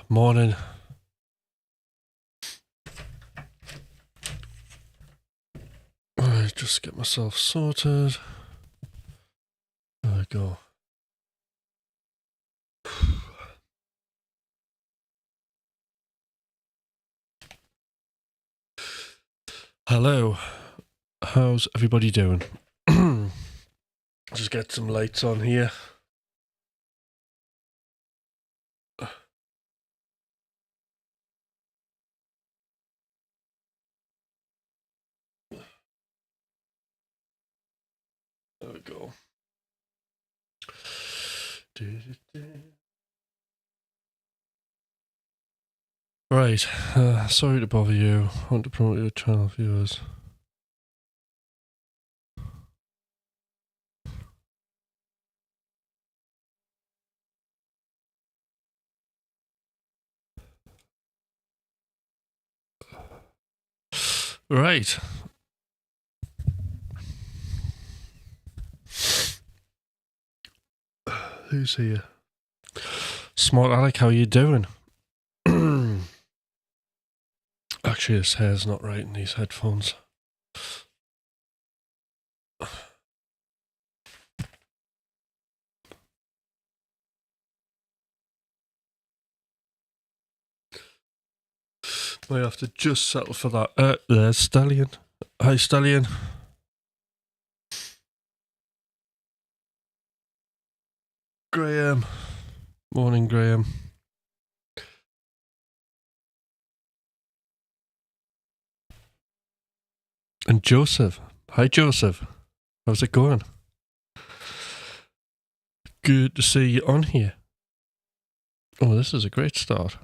Morning. Alright, just get myself sorted. There we go. Hello. How's everybody doing? Just get some lights on here. There we go. Right, sorry to bother you. I want to promote your channel viewers. Right. Who's here? Smart Alec, how you doing? Actually, his hair's not right in these headphones. Might have to just settle for that. There's Stallion. Hi, Stallion. Graham. Morning, Graham. And Joseph. Hi, Joseph. How's it going? Good to see you on here. Oh, this is a great start.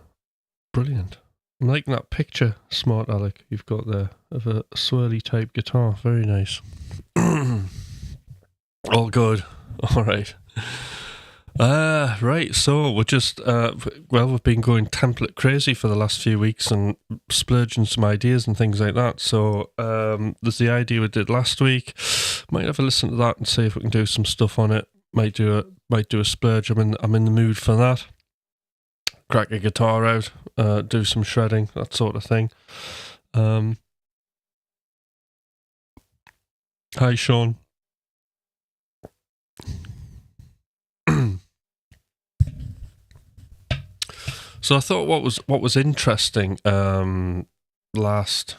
Brilliant. I'm liking that picture, Smart Alec, you've got there of a swirly type guitar. Very nice. All good. All right. Right, so we're just, we've been going template crazy for the last few weeks and splurging some ideas and things like that. So there's the idea we did last week. Might have a listen to that and see if we can do some stuff on it. Might do a splurge. I'm in the mood for that. Crack a guitar out, do some shredding, that sort of thing. Hi, Sean. So I thought what was interesting the last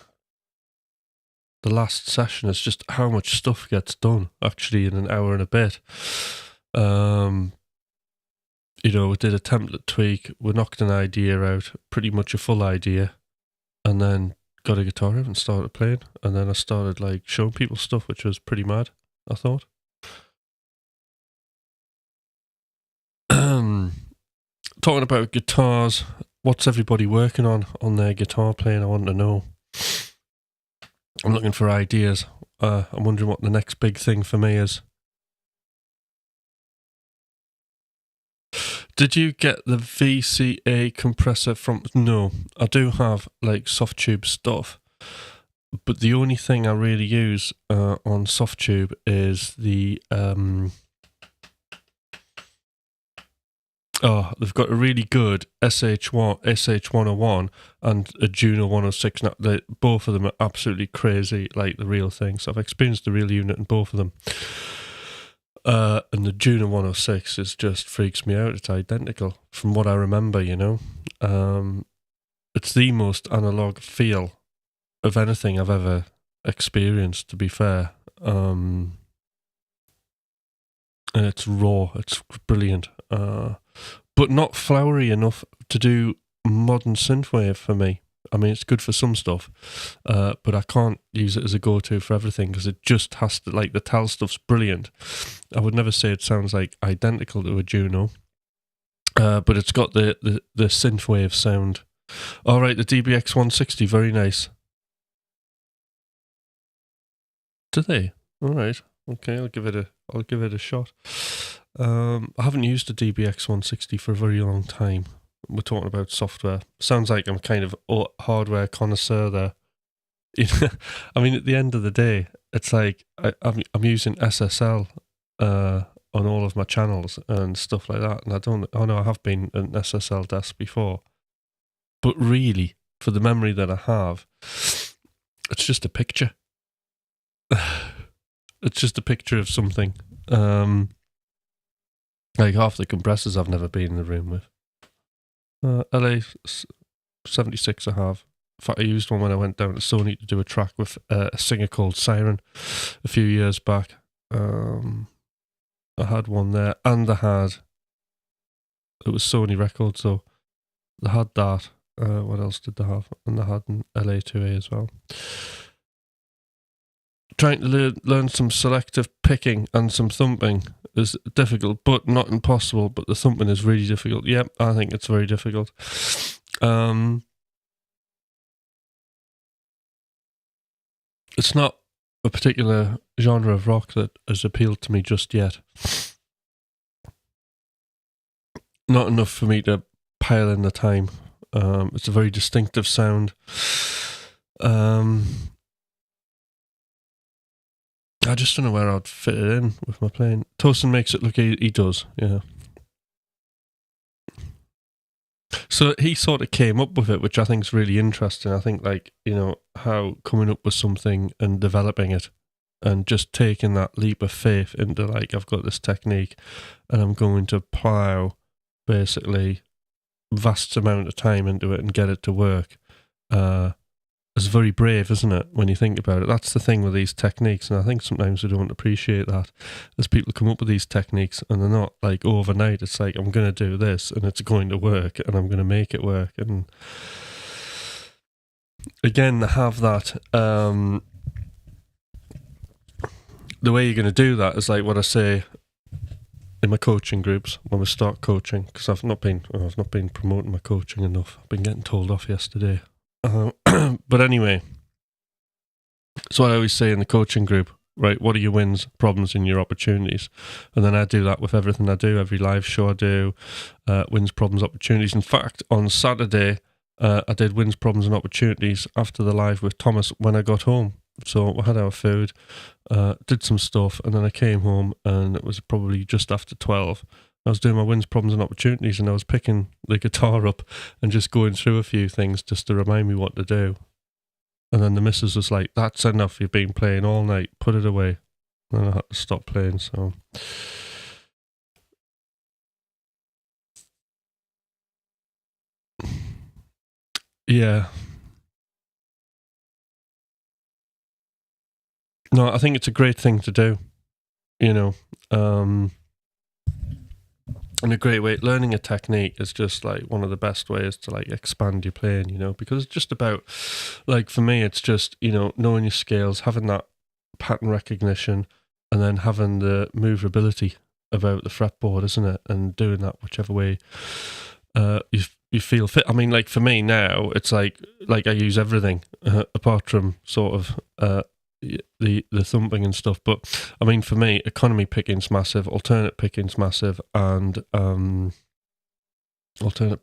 session is just how much stuff gets done actually in an hour and a bit. We did a template tweak, we knocked an idea out, pretty much a full idea, and then got a guitar out and started playing, and then I started like showing people stuff, which was pretty mad, I thought. Talking about guitars, what's everybody working on their guitar playing? I want to know. I'm looking for ideas. I'm wondering what the next big thing for me is. Did you get the VCA compressor from... No, I do have like soft tube stuff, but the only thing I really use on soft tube is the... they've got a really good SH101 and a Juno 106. Now, both of them are absolutely crazy, like the real thing. So I've experienced the real unit in both of them. And the Juno 106 just freaks me out. It's identical from what I remember, It's the most analog feel of anything I've ever experienced, to be fair. And it's raw, it's brilliant. But not flowery enough to do modern synthwave for me. I mean, it's good for some stuff, but I can't use it as a go-to for everything because it just has to, like, the Tal stuff's brilliant. I would never say it sounds like identical to a Juno, but it's got the synthwave sound. All right, the DBX 160, very nice. Do they? All right, okay, I'll give it a shot. I haven't used a DBX 160 for a very long time. We're talking about software. Sounds like I'm kind of a hardware connoisseur there. I mean, at the end of the day, it's like I'm using SSL on all of my channels and stuff like that. And I have been an SSL desk before, But really, for the memory that I have, it's just a picture. It's just a picture of something. Like half the compressors I've never been in the room with. LA 76 I have. In fact, I used one when I went down to Sony to do a track with a singer called Siren a few years back. I had one there, and it was Sony Records, so they had that. What else did they have? And they had an LA2A as well. Trying to learn some selective picking and some thumping is difficult, but not impossible. But the thumping is really difficult. Yep, I think it's very difficult. It's not a particular genre of rock that has appealed to me just yet. Not enough for me to pile in the time. It's a very distinctive sound. I just don't know where I'd fit it in with my playing. Tosin makes it look he does, yeah. So he sort of came up with it, which I think is really interesting. I think, like, you know, how coming up with something and developing it and just taking that leap of faith into, like, I've got this technique and I'm going to plow basically vast amount of time into it and get it to work. It's very brave, isn't it, when you think about it? That's the thing with these techniques, and I think sometimes we don't appreciate that. As people come up with these techniques, and they're not like overnight. It's like, I'm going to do this, and it's going to work, and I'm going to make it work. And again, have that. The way you're going to do that is like what I say in my coaching groups when we start coaching, because I've not been promoting my coaching enough. I've been getting told off yesterday. But anyway, so I always say in the coaching group, right, what are your wins, problems, and your opportunities? And then I do that with everything I do, every live show I do, wins, problems, opportunities. In fact, on Saturday, I did wins, problems, and opportunities after the live with Thomas when I got home. So we had our food, did some stuff, and then I came home, and it was probably just after 12. I was doing my wins, problems, and opportunities, and I was picking the guitar up and just going through a few things just to remind me what to do. And then the missus was like, "That's enough, you've been playing all night, put it away." And I had to stop playing, so... Yeah. No, I think it's a great thing to do, you know. And a great way, learning a technique is just like one of the best ways to like expand your playing, you know, because it's just about, like for me, it's just, you know, knowing your scales, having that pattern recognition, and then having the movability about the fretboard, isn't it? And doing that whichever way you feel fit. I mean, like for me now, it's like I use everything apart from sort of the thumping and stuff. But I mean, for me, economy picking's massive, alternate picking's massive, and hybrid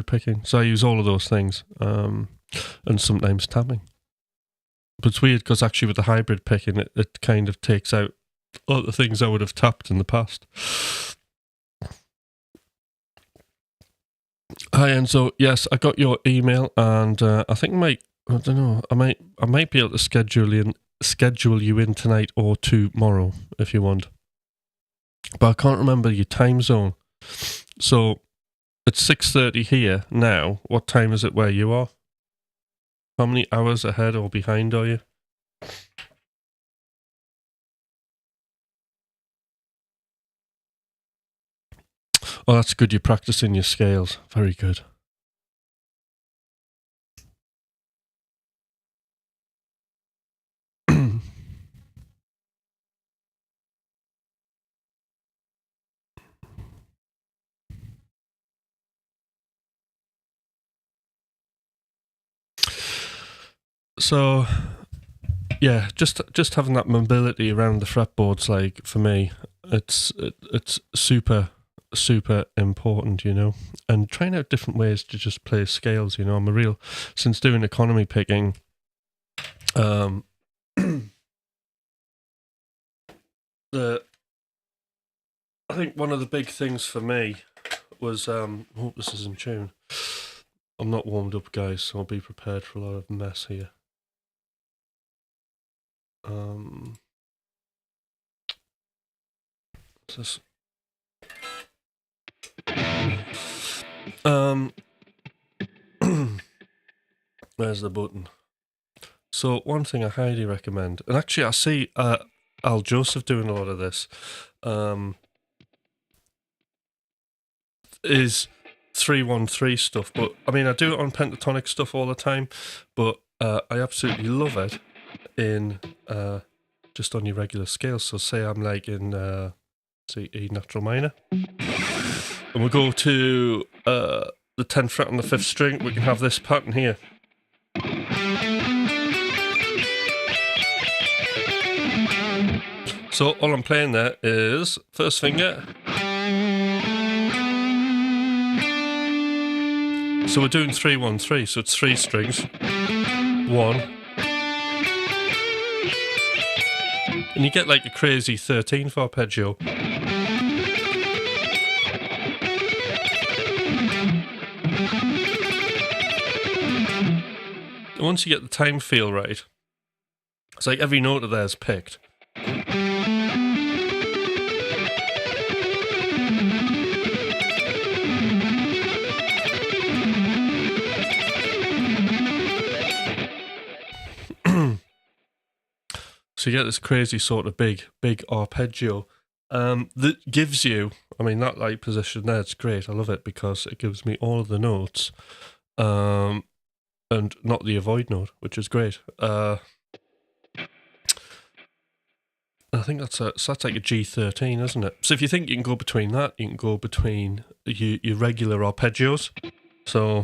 picking. So I use all of those things, and sometimes tapping. But it's weird because actually with the hybrid picking, it kind of takes out all the things I would have tapped in the past. Hi Enzo, yes, I got your email, and I think I don't know. I might be able to schedule you in tonight or tomorrow if you want. But I can't remember your time zone. So it's 6:30 here now. What time is it where you are? How many hours ahead or behind are you? Oh, that's good. You're practicing your scales. Very good. So, yeah, just having that mobility around the fretboards, like for me, it's super important, you know, and trying out different ways to just play scales. You know, since doing economy picking, I think one of the big things for me was hope this is in tune. I'm not warmed up, guys, so I'll be prepared for a lot of mess here. What's this? Where's the button? So one thing I highly recommend, and actually I see Al Joseph doing a lot of this, is 3-1-3 stuff. But I mean, I do it on pentatonic stuff all the time, but I absolutely love it in just on your regular scales. So say I'm like in say E natural minor, and we go to the 10th fret on the 5th string, we can have this pattern here. So all I'm playing there is first finger. So we're doing 3-1-3, so it's 3 strings. 1. And you get like a crazy 13th arpeggio. And once you get the time feel right, it's like every note of there is picked. So you get this crazy sort of big arpeggio that gives you, I mean, that like position there, it's great. I love it because it gives me all of the notes and not the avoid note, which is great. I think that's like a G13, isn't it? So if you think you can go between that, you can go between your regular arpeggios. So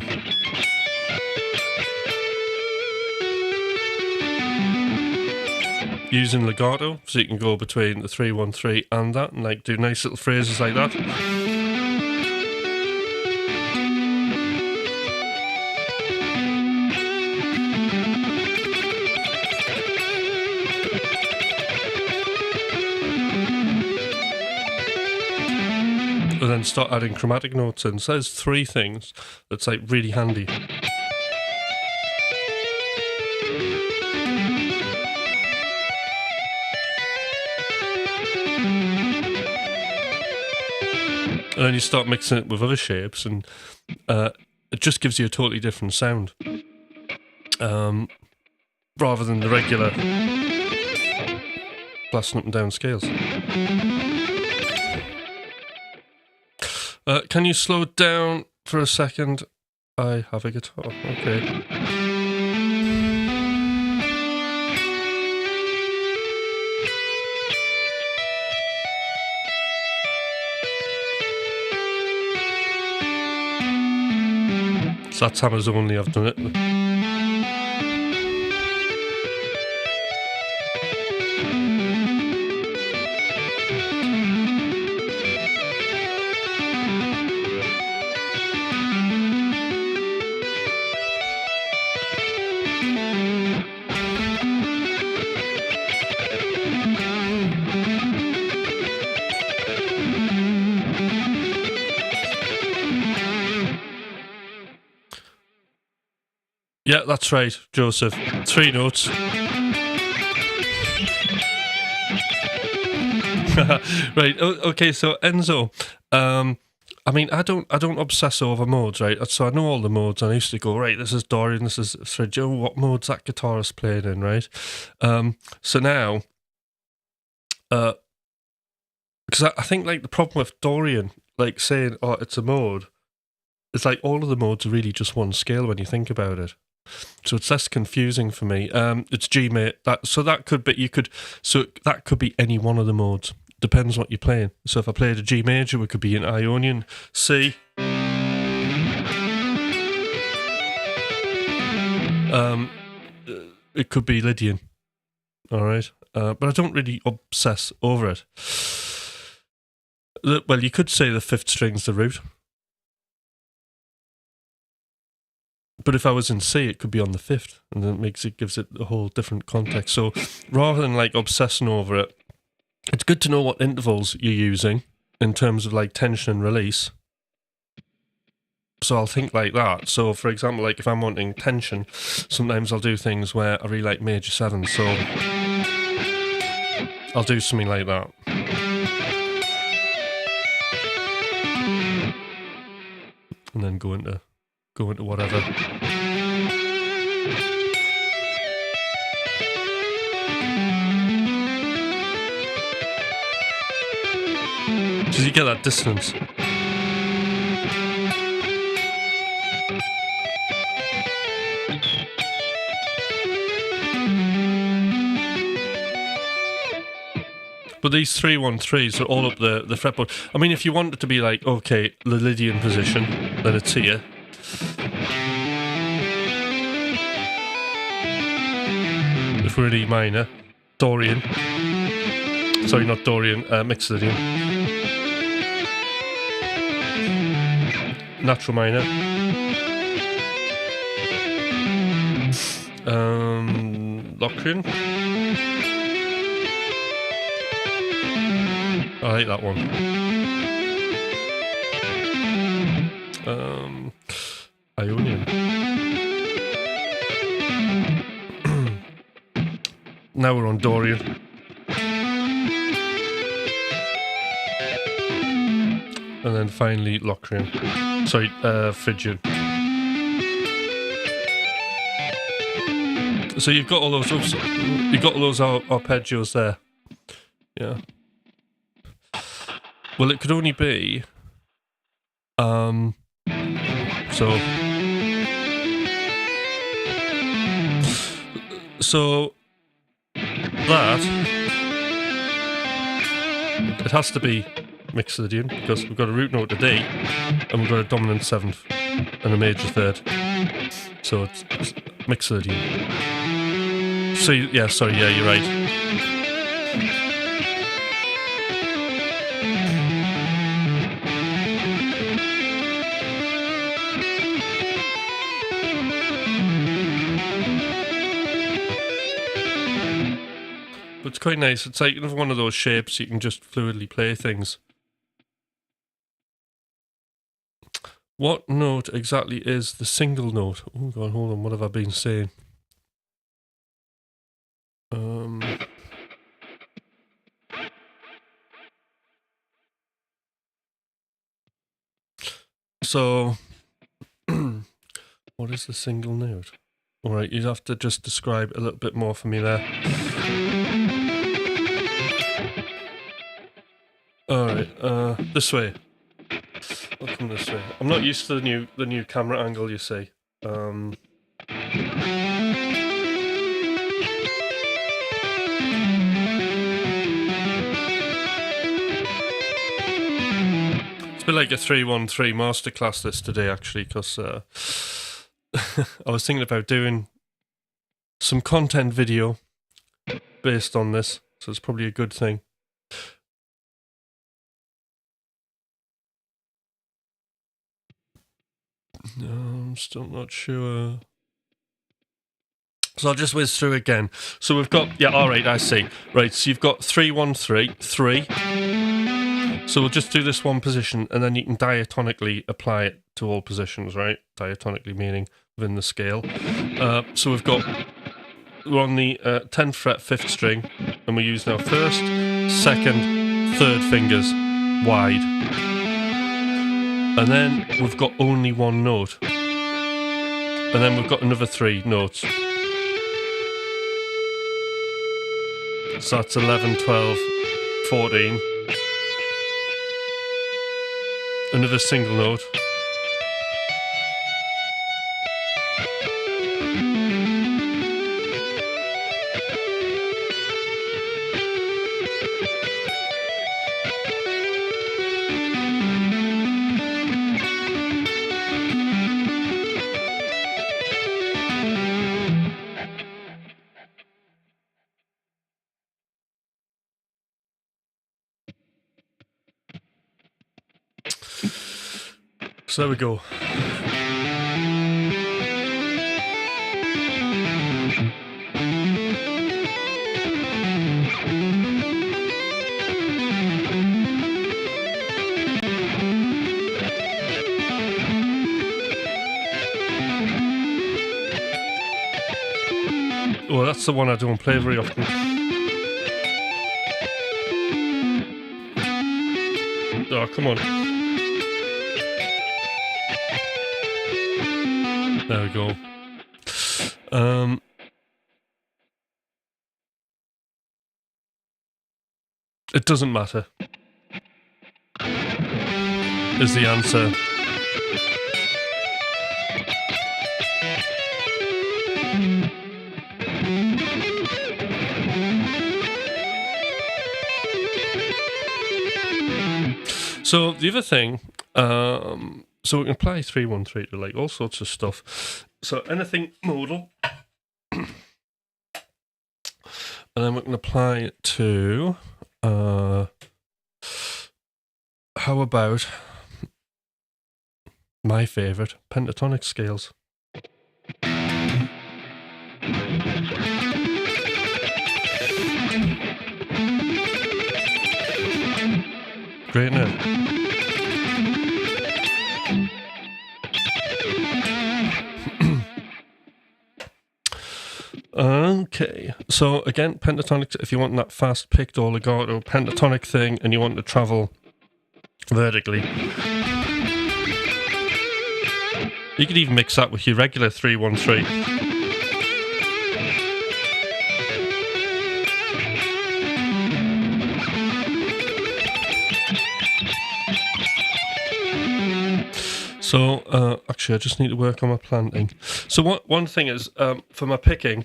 using legato, so you can go between the 3-1-3 and that, and like do nice little phrases like that. And then start adding chromatic notes in. So there's 3 things that's like really handy. And then you start mixing it with other shapes, and it just gives you a totally different sound, rather than the regular blasting up and down scales. Can you slow it down for a second? I have a guitar. Okay. So that's hammers only, I've done it. Yeah, that's right, Joseph. 3 notes. Right. Okay. So Enzo, I mean, I don't obsess over modes, right? So I know all the modes. I used to go, right, this is Dorian, this is Sergio. What mode's that guitarist playing in, right? So now, because I think like the problem with Dorian, like saying, oh, it's a mode, it's like all of the modes are really just one scale when you think about it. So it's less confusing for me. It's G major. That could be any one of the modes. Depends what you're playing. So if I played a G major, it could be an Ionian, C. It could be Lydian. All right, but I don't really obsess over it. Well, you could say the 5th string's the root. But if I was in C, it could be on the 5th, and then gives it a whole different context. So rather than like obsessing over it, it's good to know what intervals you're using in terms of like tension and release. So I'll think like that. So for example, like if I'm wanting tension, sometimes I'll do things where I really like major 7s. So I'll do something like that. And then go into whatever. So you get that dissonance. But these 3-1-3s are all up the fretboard. I mean, if you want it to be like, okay, the Lydian position, then it's here. If we're in E minor, Dorian. Sorry, not Dorian, mixed Lydian. Natural minor. Locrian. I like that one. Ionian. Now we're on Dorian. And then finally Locrian. Sorry, Phrygian. So you've got all those arpeggios there. Yeah. Well, it could only be so that it has to be mixed Lydian because we've got a root note to D and we've got a dominant 7th and a major 3rd. So it's mixed Lydian. So yeah, sorry, yeah, you're right. But it's quite nice. It's like another one of those shapes you can just fluidly play things. What note exactly is the single note? Oh God, hold on. What have I been saying? So, what is the single note? All right, you'd have to just describe a little bit more for me there. All right, this way. I'll come this way. I'm not used to the new camera angle, you see. It's been like a 3-1-3 masterclass this today, actually, because I was thinking about doing some content video based on this, so it's probably a good thing. No, I'm still not sure. So I'll just whiz through again. So we've got, yeah, all right, I see. Right, so you've got 3-1-3, 3. So we'll just do this one position, and then you can diatonically apply it to all positions, right? Diatonically meaning within the scale. So we're on the 10th fret, 5th string, and we use now 1st, 2nd, 3rd fingers wide. And then we've got only one note. And then we've got another 3 notes. So that's 11, 12, 14. Another single note. So there we go. Well, that's the one I don't play very often. Oh, come on. There we go. It doesn't matter, is the answer. So the other thing, so we can apply 313 to like all sorts of stuff. So anything modal, and then we can apply it to. How about my favourite, pentatonic scales? Great, isn't it? Okay, so again, pentatonic, if you want that fast picked or legato pentatonic thing and you want to travel vertically, you could even mix that with your regular 313. So, actually, I just need to work on my planting. So, one thing is, for my picking,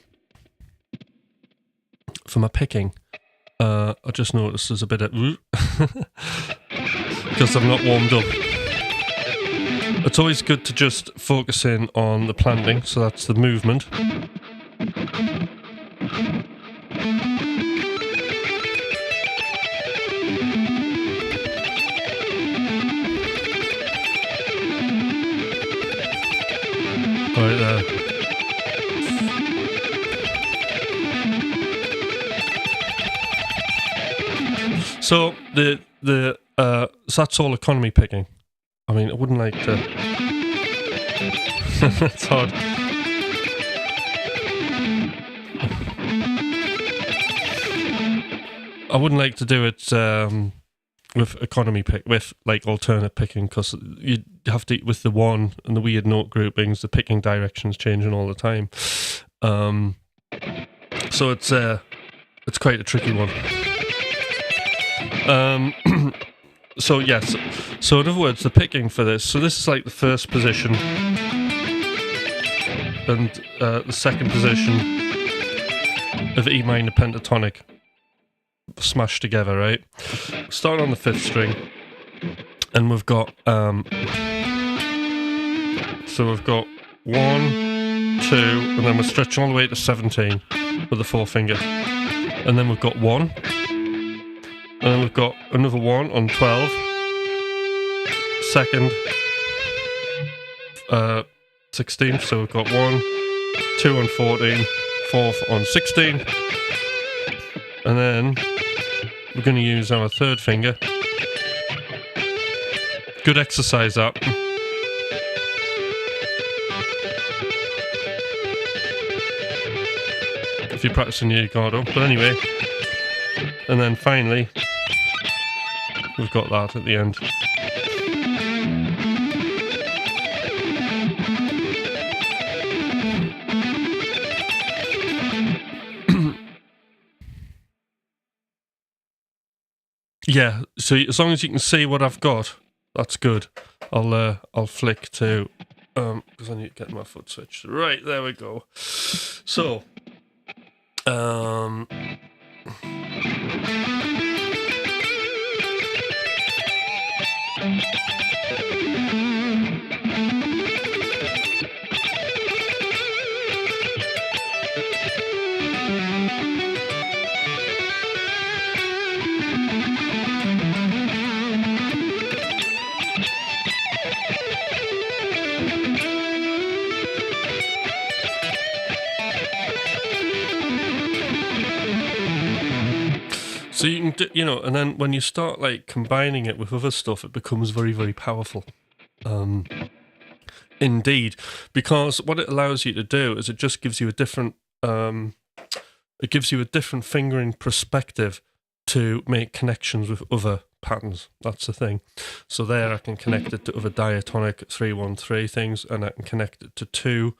I just noticed there's a bit of because I'm not warmed up. It's always good to just focus in on the planting, so that's the movement. Right there. So so that's all economy picking. I mean, I wouldn't like to. It's hard. I wouldn't like to do it with economy pick, with like alternate picking, because you have to, with the one and the weird note groupings, the picking directions changing all the time. So it's quite a tricky one. So yes, so in other words, the picking for this, so this is like the first position and the second position of E minor pentatonic smashed together, right? Start on the 5th string, and we've got so we've got 1, 2, and then we're stretching all the way to 17 with the 4-finger, and then we've got 1. And then we've got another 1 on 12, 2nd, 16th, so we've got 1, 2 on 14, 4th on 16, and then we're going to use our 3rd finger. Good exercise that. If you're practicing your legato, but anyway, and then finally, we've got that at the end. Yeah, so as long as you can see what I've got, that's good. I'll flick to because I need to get my foot switched. Right, there we go. So So you can do, and then when you start like combining it with other stuff, it becomes very, very powerful. Indeed, because what it allows you to do is it just gives you a different it gives you a different fingering perspective to make connections with other patterns. That's the thing. So there I can connect it to other diatonic 3-1-3 things, and I can connect it to two.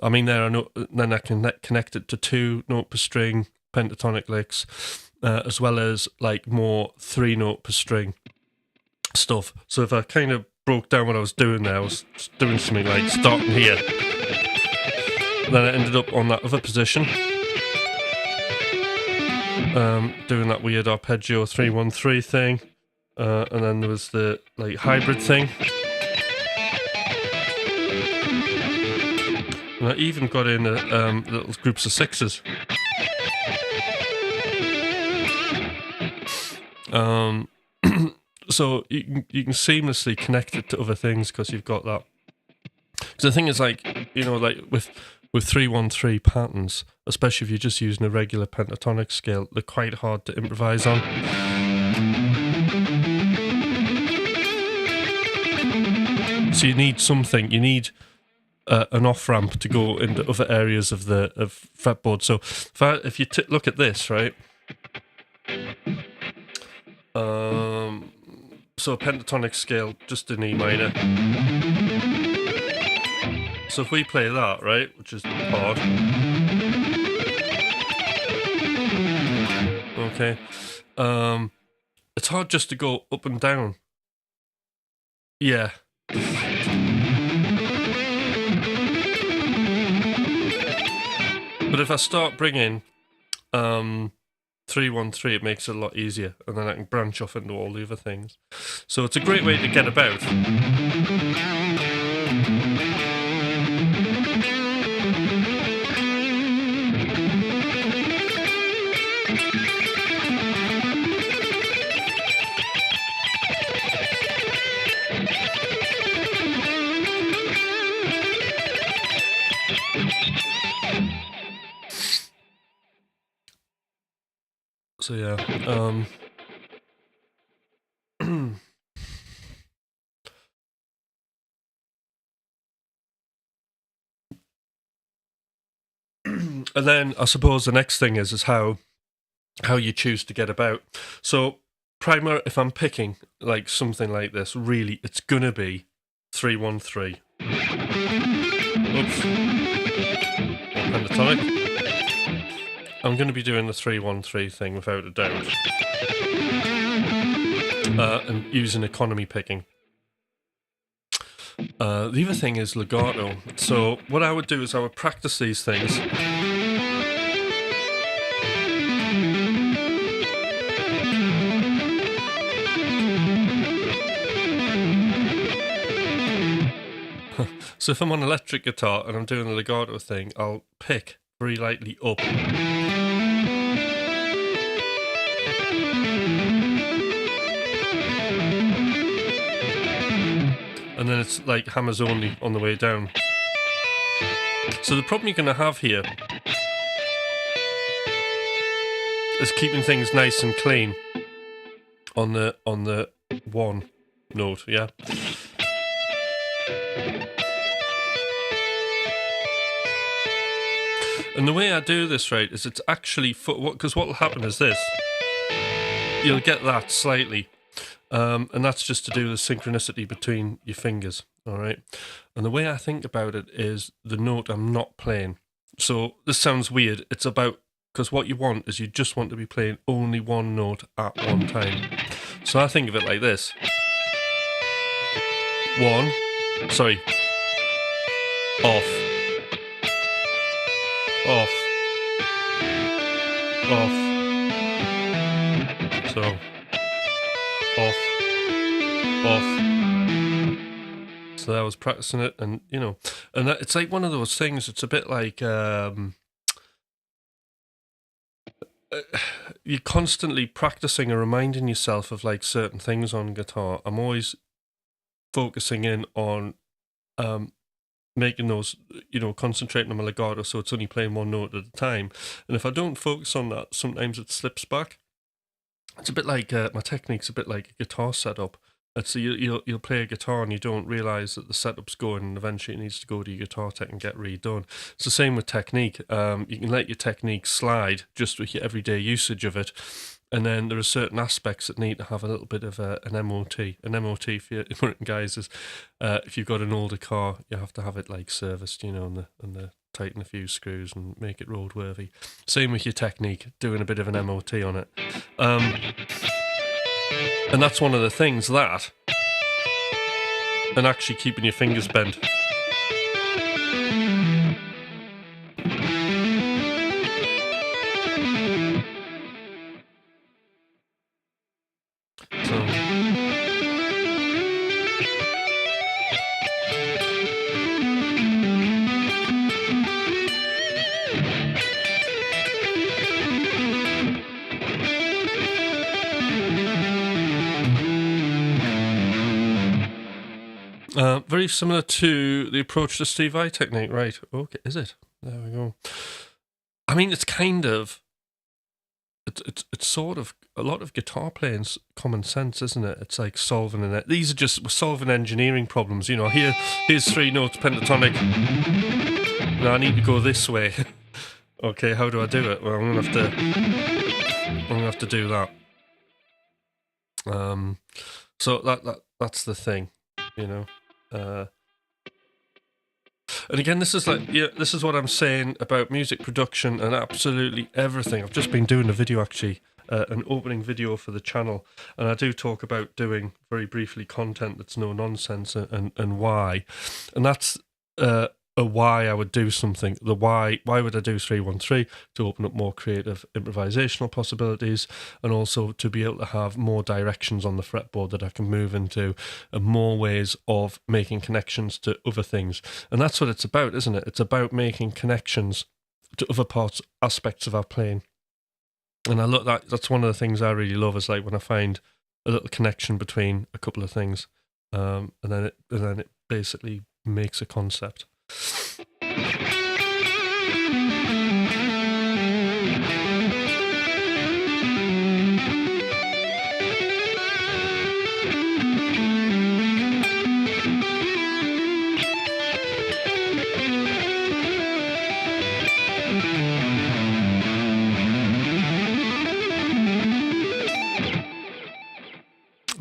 I mean, then I can connect it to 2 note per string pentatonic licks, as well as like more 3 note per string stuff. So if I kind of broke down what I was doing there, I was doing something like starting here. Then I ended up on that other position, doing that weird arpeggio 3-1-3 thing, and then there was the like hybrid thing. And I even got in little groups of 6s. So you can seamlessly connect it to other things because you've got that. So the thing is, like, you know, like with 3-1-3 patterns, especially if you're just using a regular pentatonic scale, they're quite hard to improvise on. So you need something. You need an off ramp to go into other areas of the fretboard. So if you look at this, right? So a pentatonic scale, just in E minor. So if we play that, right, which is hard. Okay. It's hard just to go up and down. Yeah. But if I start bringing 3-1-3, it makes it a lot easier, and then I can branch off into all the other things. So it's a great way to get about. So yeah, and then I suppose the next thing is how you choose to get about. So if I'm picking like something like this, really, it's gonna be 3-1-3. Oops, pentatonic. I'm going to be doing the 3-1-3 thing without a doubt, and using economy picking. The other thing is legato. So what I would do is I would practice these things. So if I'm on electric guitar and I'm doing the legato thing, I'll pick very lightly up. And then it's like hammers only on the way down. So the problem you're going to have here is keeping things nice and clean on the one note, yeah. And the way I do this, right, is it's actually because what will happen is this. You'll get that slightly. And that's just to do with the synchronicity between your fingers, all right? And the way I think about it is the note I'm not playing. So this sounds weird. It's about, because what you want is you just want to be playing only one note at one time. So I think of it like this. Off. Off. Off. So, off. So I was practicing it, and you know, and it's like one of those things. It's a bit like you're constantly practicing and reminding yourself of like certain things on guitar. I'm always focusing in on making those, you know, concentrating on my legato, so it's only playing one note at a time. And if I don't focus on that, sometimes it slips back. It's a bit like my technique's a bit like a guitar setup. It's you'll play a guitar and you don't realise that the setup's going, and eventually it needs to go to your guitar tech and get redone. It's the same with technique. You can let your technique slide just with your everyday usage of it, and then there are certain aspects that need to have a little bit of an MOT. An MOT for you guys is if you've got an older car, you have to have it like serviced, and the tighten a few screws and make it roadworthy. Same with your technique, doing a bit of an MOT on it. And that's one of the things that, and actually keeping your fingers bent. Very similar to the approach to Steve Vai technique, right? Okay, is it? There we go. I mean, it's kind of, it's sort of a lot of guitar playing's common sense, isn't it? It's like these are just solving engineering problems. Here's 3 notes pentatonic. Now I need to go this way. Okay, how do I do it? Well, I'm gonna have to do that. So that's the thing, And again, this is what I'm saying about music production and absolutely everything. I've just been doing a video, actually, an opening video for the channel, and I do talk about doing, very briefly, content that's no nonsense and why. And that's a why I would do something. The why would I do 313? To open up more creative improvisational possibilities, and also to be able to have more directions on the fretboard that I can move into, and more ways of making connections to other things. And that's what it's about, isn't it? It's about making connections to other aspects of our playing. And that's one of the things I really love, is like when I find a little connection between a couple of things, and then it basically makes a concept.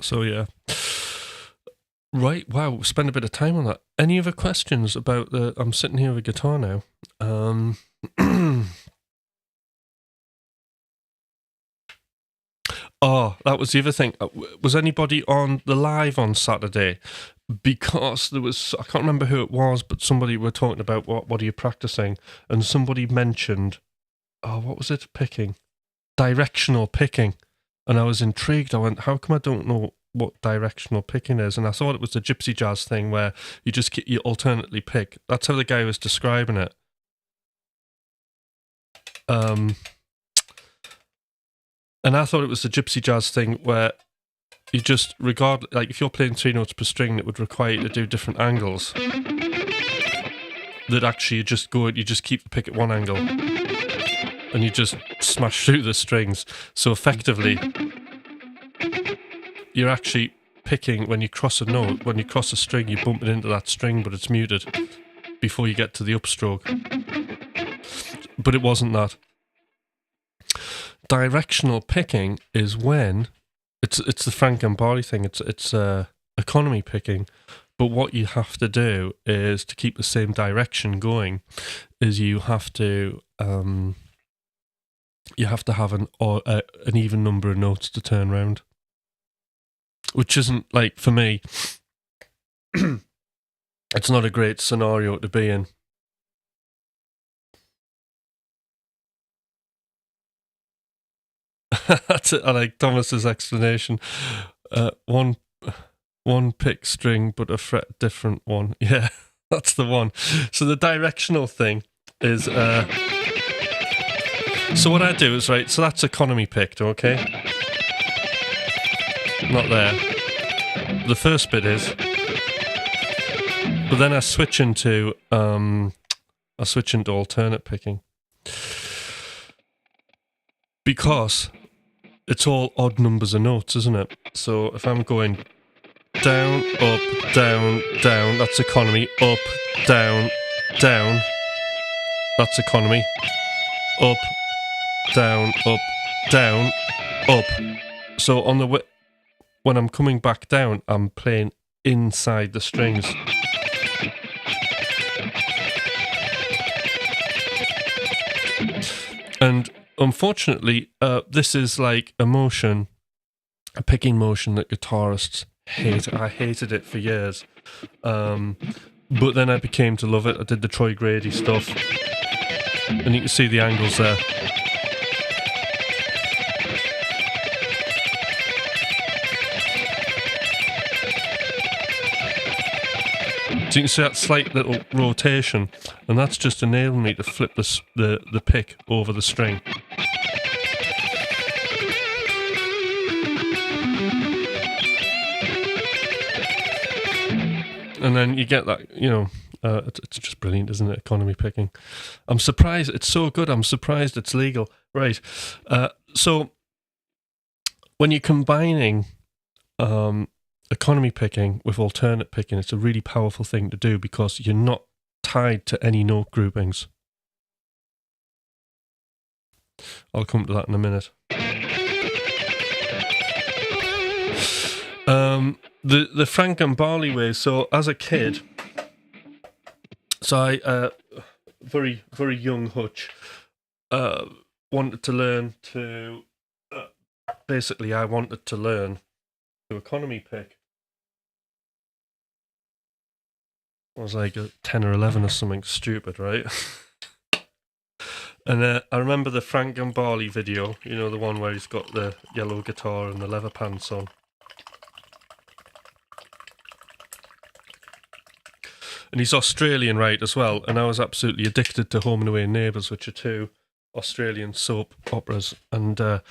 So yeah. Right, wow, spend a bit of time on that. Any other questions about I'm sitting here with a guitar now. Oh, that was the other thing. Was anybody on the live on Saturday? Because there was, I can't remember who it was, but somebody were talking about what are you practicing? And somebody mentioned, what was it? Picking. Directional picking. And I was intrigued. I went, how come I don't know what directional picking is? And I thought it was the gypsy jazz thing where you alternately pick. That's how the guy was describing it. And I thought it was the gypsy jazz thing where you just like if you're playing 3 notes per string, that would require you to do different angles. That actually you just keep the pick at one angle and you just smash through the strings. So effectively, you're actually picking when you cross a note, when you cross a string, you bump it into that string, but it's muted before you get to the upstroke. But it wasn't that. Directional picking is when it's the Frank Gambari thing. It's economy picking, but what you have to do is to keep the same direction going. Is you have to have an even number of notes to turn round, which isn't, like, for me. It's not a great scenario to be in. That's it. I like Thomas's explanation. One pick string, but a fret different one. Yeah, that's the one. So the directional thing is. So what I do is, right. So that's economy picked. Okay. Not there. The first bit is. But then I switch into alternate picking. Because it's all odd numbers of notes, isn't it? So if I'm going down, up, down, down. That's economy. Up, down, down. That's economy. Up, down, up, down, up. So on the way, when I'm coming back down, I'm playing inside the strings. And unfortunately, this is like a motion, a picking motion that guitarists hate. I hated it for years. But then I became to love it. I did the Troy Grady stuff. And you can see the angles there. So you can see that slight little rotation, and that's just enabling me to flip the pick over the string. And then you get that, you know, it's just brilliant, isn't it? Economy picking. I'm surprised it's so good. I'm surprised it's legal. Right. So when you're combining economy picking with alternate picking, it's a really powerful thing to do because you're not tied to any note groupings. I'll come to that in a minute. The Frank and Barley way. So as a kid, so I very young hutch wanted to learn to basically I wanted to learn to economy pick. I was like 10 or 11 or something stupid, right? And I remember the Frank and Barley video, you know, the one where he's got the yellow guitar and the leather pants on. And he's Australian, right, as well. And I was absolutely addicted to Home and Away and Neighbours, which are two Australian soap operas. And I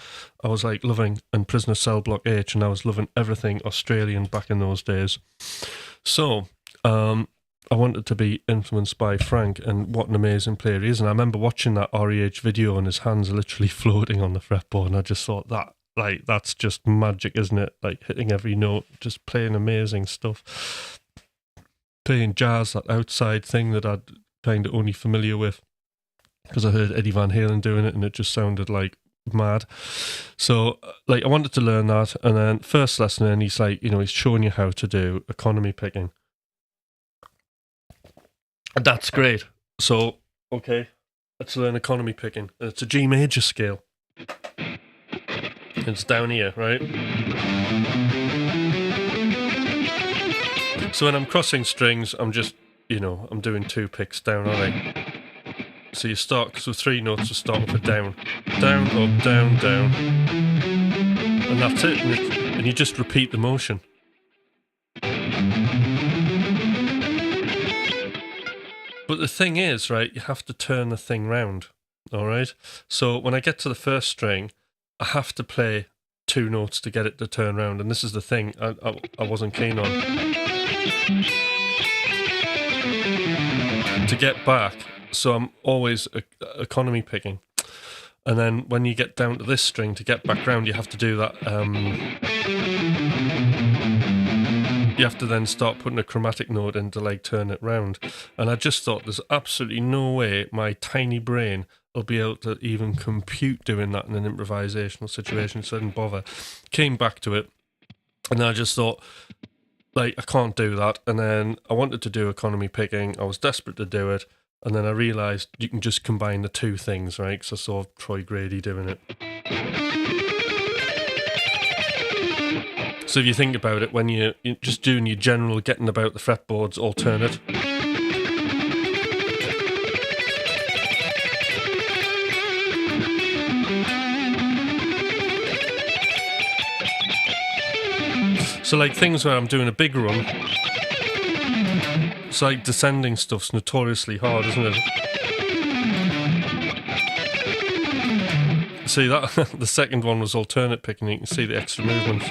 was like loving, and Prisoner Cell Block H, and I was loving everything Australian back in those days. So I wanted to be influenced by Frank, and what an amazing player he is. And I remember watching that REH video and his hands are literally floating on the fretboard, and I just thought that, like, that's just magic, isn't it? Like hitting every note, just playing amazing stuff. Playing jazz, that outside thing that I'd kind of only familiar with because I heard Eddie Van Halen doing it and it just sounded like mad. So like I wanted to learn that, and then first lesson, and he's like, you know, he's showing you how to do economy picking. And that's great. So, okay, let's learn economy picking. And it's a G major scale. It's down here, right? So when I'm crossing strings, I'm just, you know, I'm doing two picks down, aren't I? So you start, so three notes are starting with down. Down, up, down, down. And that's it. And you just repeat the motion. But the thing is, right, you have to turn the thing round, all right? So when I get to the first string, I have to play two notes to get it to turn round. And this is the thing I wasn't keen on. To get back, so I'm always economy picking. And then when you get down to this string, to get back round, you have to do that. You have to then start putting a chromatic note in to like turn it round. And I just thought there's absolutely no way my tiny brain will be able to even compute doing that in an improvisational situation, so I didn't bother. Came back to it, and I just thought, like, I can't do that. And then I wanted to do economy picking. I was desperate to do it. And then I realised you can just combine the two things, right? Because I saw Troy Grady doing it. So if you think about it, when you're just doing your general getting about the fretboards alternate, so like things where I'm doing a big run, it's like descending stuff's notoriously hard, isn't it? See that the second one was alternate picking. You can see the extra movements,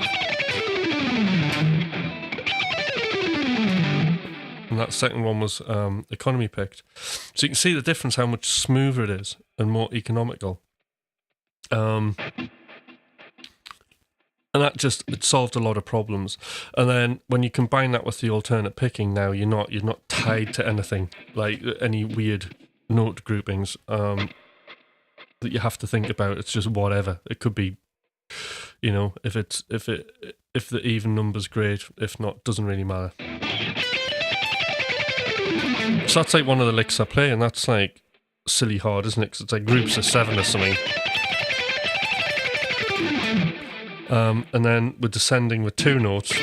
and that second one was economy picked. So you can see the difference, how much smoother it is and more economical. And And that just, it solved a lot of problems. And then when you combine that with the alternate picking, now you're not tied to anything, like any weird note groupings that you have to think about. It's just whatever. It could be, you know, if the even number's great, if not, doesn't really matter. So that's like one of the licks I play, and that's like silly hard, isn't it? Because it's like groups of 7 or something. And then we're descending with 2 notes,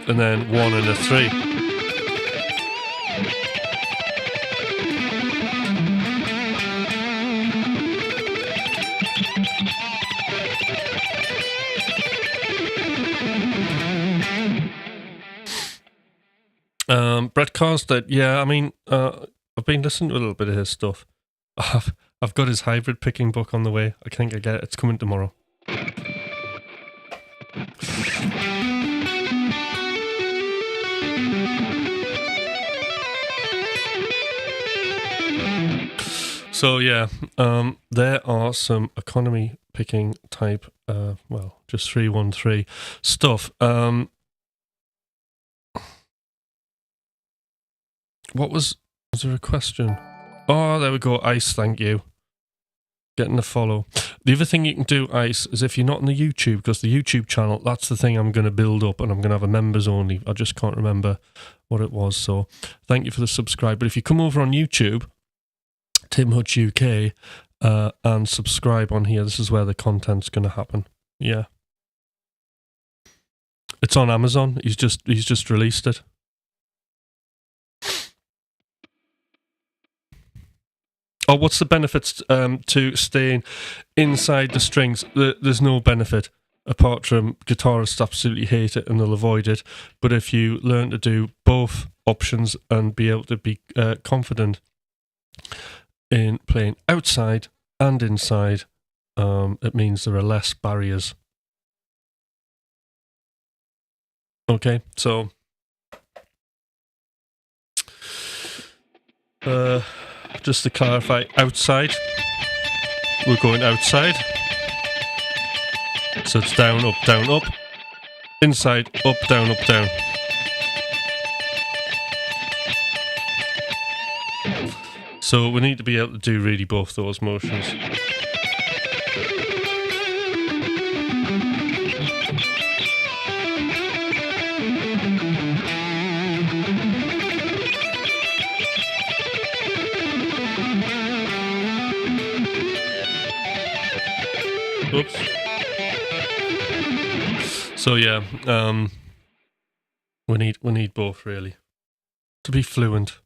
and then 1 and a 3. Brett Carstead, yeah, I mean, I've been listening to a little bit of his stuff. I've got his hybrid picking book on the way. I think I get it. It's coming tomorrow. So yeah, there are some economy picking type, well, just 313 stuff. Was there a question? Oh, there we go. Ice, thank you. Getting a follow. The other thing you can do, Ice, is if you're not on the YouTube, because the YouTube channel, that's the thing I'm going to build up, and I'm going to have a members only. I just can't remember what it was. So thank you for the subscribe. But if you come over on YouTube, Tim Hutch UK, and subscribe on here, this is where the content's going to happen. Yeah. It's on Amazon. He's just released it. Oh, what's the benefits to staying inside the strings? There's no benefit, apart from guitarists absolutely hate it and they'll avoid it. But if you learn to do both options and be able to be confident in playing outside and inside, it means there are less barriers. Okay, so just to clarify, outside, we're going outside, so it's down, up, inside, up, down, down. So we need to be able to do really both those motions. Oops. So yeah, we need both really to be fluent.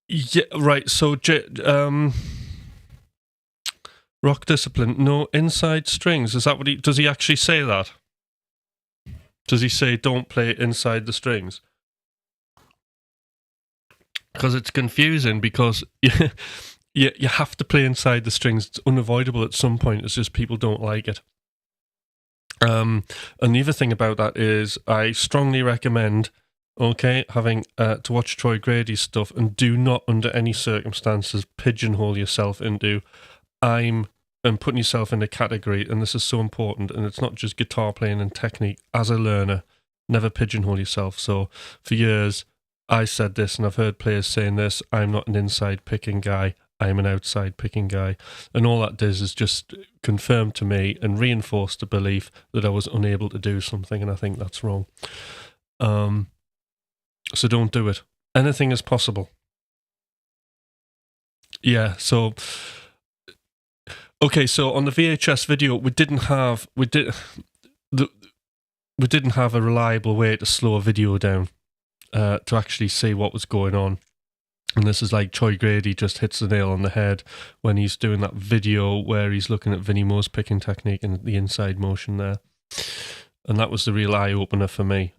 Yeah, right. So rock discipline, no inside strings. Is that what does he actually say that? Does he say don't play inside the strings? Because it's confusing, because you have to play inside the strings. It's unavoidable at some point. It's just people don't like it. And the other thing about that is I strongly recommend, having to watch Troy Grady's stuff, and do not under any circumstances pigeonhole yourself into and putting yourself in a category. And this is so important, and it's not just guitar playing and technique. As a learner, never pigeonhole yourself. So for years, I said this, and I've heard players saying this: I'm not an inside picking guy, I'm an outside picking guy. And all that does is just confirm to me and reinforce the belief that I was unable to do something, and I think that's wrong. So don't do it. Anything is possible. Yeah, so okay, so on the VHS video, we didn't have a reliable way to slow a video down. To actually see what was going on. And this is like Troy Grady just hits the nail on the head when he's doing that video where he's looking at Vinnie Moore's picking technique and the inside motion there. And that was the real eye-opener for me,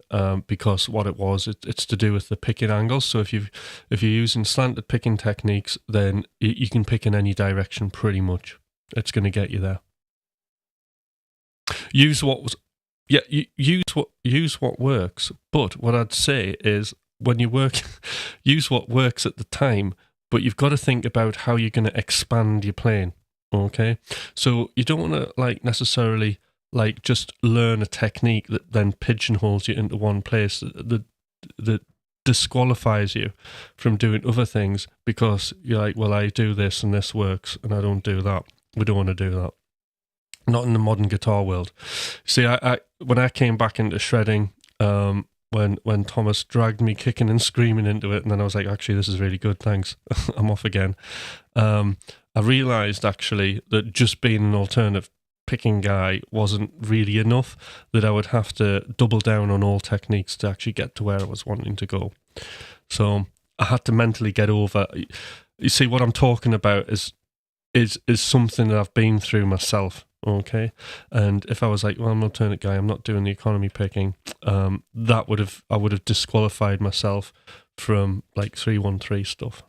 because what it was, it's to do with the picking angles. So if you're using slanted picking techniques, then you can pick in any direction pretty much. It's going to get you there. Use what works. But what I'd say is when you work, use what works at the time, but you've got to think about how you're going to expand your playing. Okay, so you don't want to like necessarily like just learn a technique that then pigeonholes you into one place that disqualifies you from doing other things because you're like, well, I do this and this works and I don't do that. We don't want to do that. Not in the modern guitar world. See, I when I came back into shredding, when Thomas dragged me kicking and screaming into it, and then I was like, actually, this is really good, thanks. I'm off again. I realised actually that just being an alternative picking guy wasn't really enough, that I would have to double down on all techniques to actually get to where I was wanting to go. So I had to mentally get over. You see, what I'm talking about is something that I've been through myself. Okay, and if I was like, well, I'm an alternate guy, I'm not doing the economy picking, I would have disqualified myself from like 313 stuff,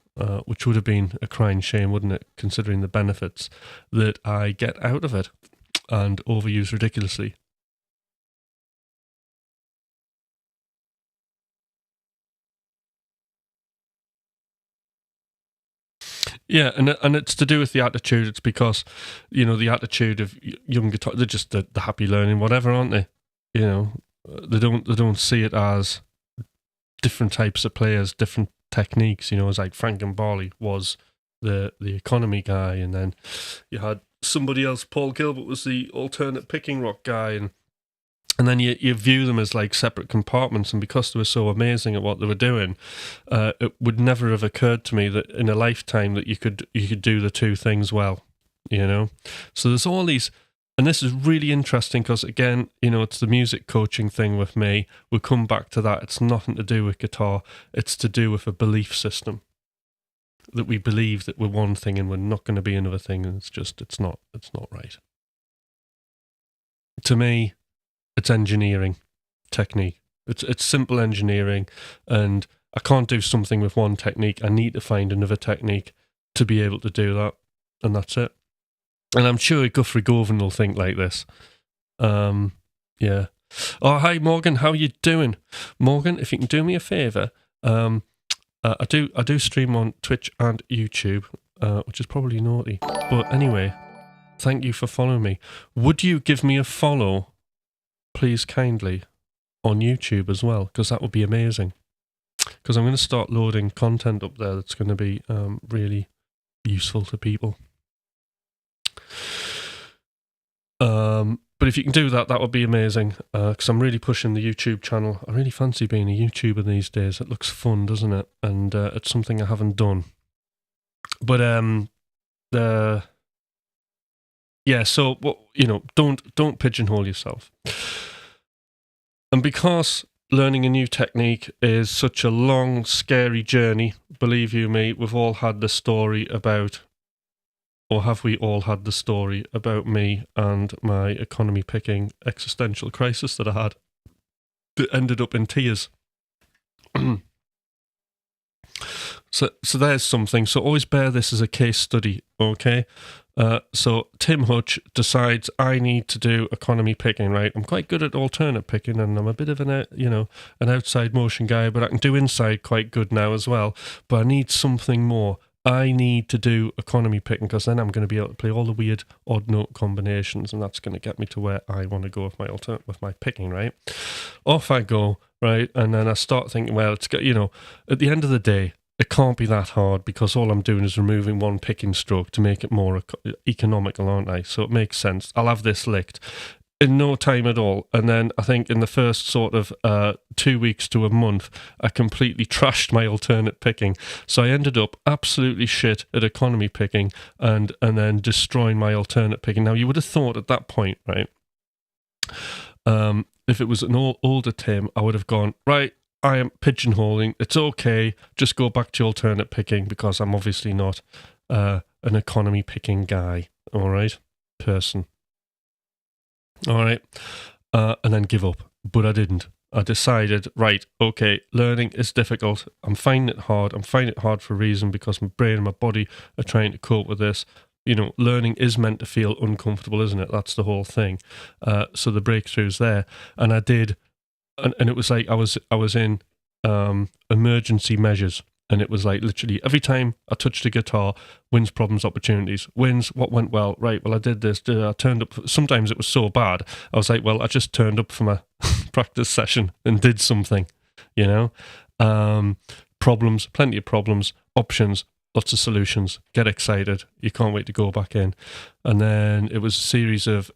which would have been a crying shame, wouldn't it, considering the benefits that I get out of it and overuse ridiculously. Yeah, and it's to do with the attitude. It's because, the attitude of young guitar, they're just the happy learning whatever, aren't they? They don't see it as different types of players, different techniques. It's like Frank and Barley was the economy guy, and then you had somebody else. Paul Gilbert was the alternate picking rock guy, and then you view them as like separate compartments, and because they were so amazing at what they were doing, it would never have occurred to me that in a lifetime that you could do the two things well, So there's all these, and this is really interesting because again, it's the music coaching thing with me. We'll come back to that. It's nothing to do with guitar. It's to do with a belief system that we believe that we're one thing and we're not going to be another thing, and it's not right. To me, it's engineering technique. It's simple engineering, and I can't do something with one technique. I need to find another technique to be able to do that, and that's it. And I'm sure Guthrie Govan will think like this. Yeah. Oh, hi Morgan, how you doing? Morgan, if you can do me a favour, I do stream on Twitch and YouTube, which is probably naughty. But anyway, thank you for following me. Would you give me a follow, please, kindly, on YouTube as well, because that would be amazing. Because I'm going to start loading content up there that's going to be really useful to people. But if you can do that, that would be amazing, because I'm really pushing the YouTube channel. I really fancy being a YouTuber these days. It looks fun, doesn't it? And it's something I haven't done. But yeah, so don't pigeonhole yourself. And because learning a new technique is such a long, scary journey, believe you me, we've all had the story about, or have we all had the story about me and my economy picking existential crisis that I had that ended up in tears. So there's something. So always bear this as a case study, okay? So Tim Hutch decides I need to do economy picking, right? I'm quite good at alternate picking, and I'm a bit of an outside motion guy, but I can do inside quite good now as well. But I need something more. I need to do economy picking, because then I'm going to be able to play all the weird odd note combinations, and that's going to get me to where I want to go with my picking, right? Off I go, right? And then I start thinking, well, it's got, at the end of the day, it can't be that hard, because all I'm doing is removing one picking stroke to make it more economical, aren't I? So it makes sense. I'll have this licked in no time at all. And then I think in the first sort of 2 weeks to a month, I completely trashed my alternate picking. So I ended up absolutely shit at economy picking and then destroying my alternate picking. Now, you would have thought at that point, right, if it was an older Tim, I would have gone, right, I am pigeonholing. It's okay. Just go back to alternate picking, because I'm obviously not an economy picking guy. All right, person. All right, and then give up. But I didn't. I decided, right, okay, learning is difficult. I'm finding it hard. I'm finding it hard for a reason, because my brain and my body are trying to cope with this. Learning is meant to feel uncomfortable, isn't it? That's the whole thing. So the breakthrough's there, and I did. And it was like I was in emergency measures. And it was like literally every time I touched a guitar, wins, problems, opportunities. Wins, what went well? Right, well, I did this. I turned up. Sometimes it was so bad, I was like, well, I just turned up for my practice session and did something, you know? Problems, plenty of problems, options, lots of solutions. Get excited. You can't wait to go back in. And then it was a series of